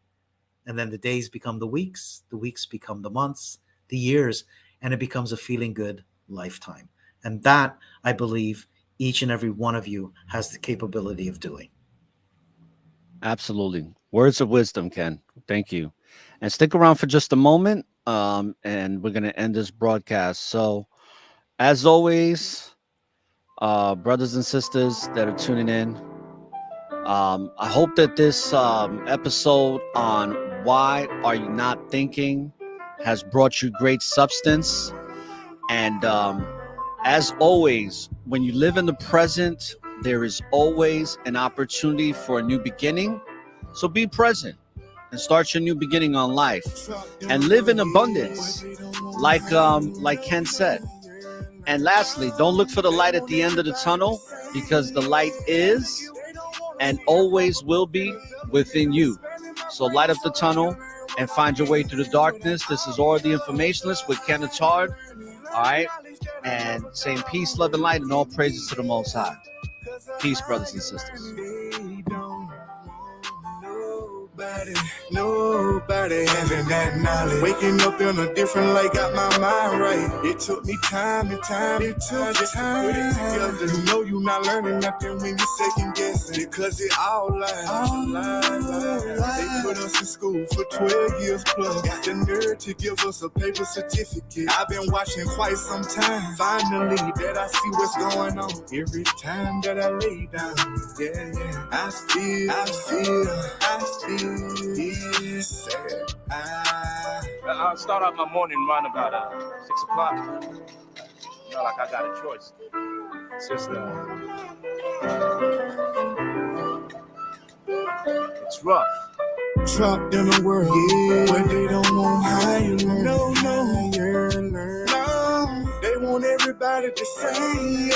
Speaker 6: And then the days become the weeks become the months, the years, and it becomes a feeling good lifetime. And that, I believe, each and every one of you has the capability of doing.
Speaker 5: Absolutely. Words of wisdom, Ken. Thank you. And stick around for just a moment, and we're going to end this broadcast. So, as always, brothers and sisters that are tuning in, I hope that this episode on why are you not thinking has brought you great substance. And as always, when you live in the present, there is always an opportunity for a new beginning. So be present and start your new beginning on life and live in abundance, like Ken said. And lastly, don't look for the light at the end of the tunnel, because the light is and always will be within you. So light up the tunnel and find your way through the darkness. This is ORRA, the Informationalist, with Ken Attard. All right. and saying peace, love, and light, and all praises to the Most High. Peace, brothers and sisters.
Speaker 7: Nobody having that knowledge. Waking up in a different light, got my mind right. It took me time and time. It took time. Put it together. You know you not learning nothing when you second guessing. Because it all lies. They put us in school for 12 years plus. Got the nerve to give us a paper certificate. I've been watching quite some time. Finally, that I see what's going on. Every time that I lay down, yeah. I feel. Yes,
Speaker 8: I'll start out my morning run about 6 o'clock. Like I got a choice. It's just it's rough.
Speaker 7: Trapped in a world where they don't want how you learn. No. They want everybody the same.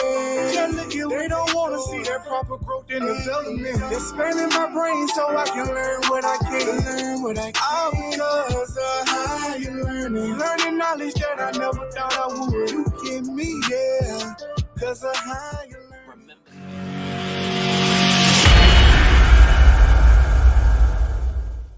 Speaker 7: They don't want to see that proper growth and development. They're spending my brain so I can learn what I can. All because of how you learning. Learning knowledge that I never thought I would. You get me, yeah. Because of how you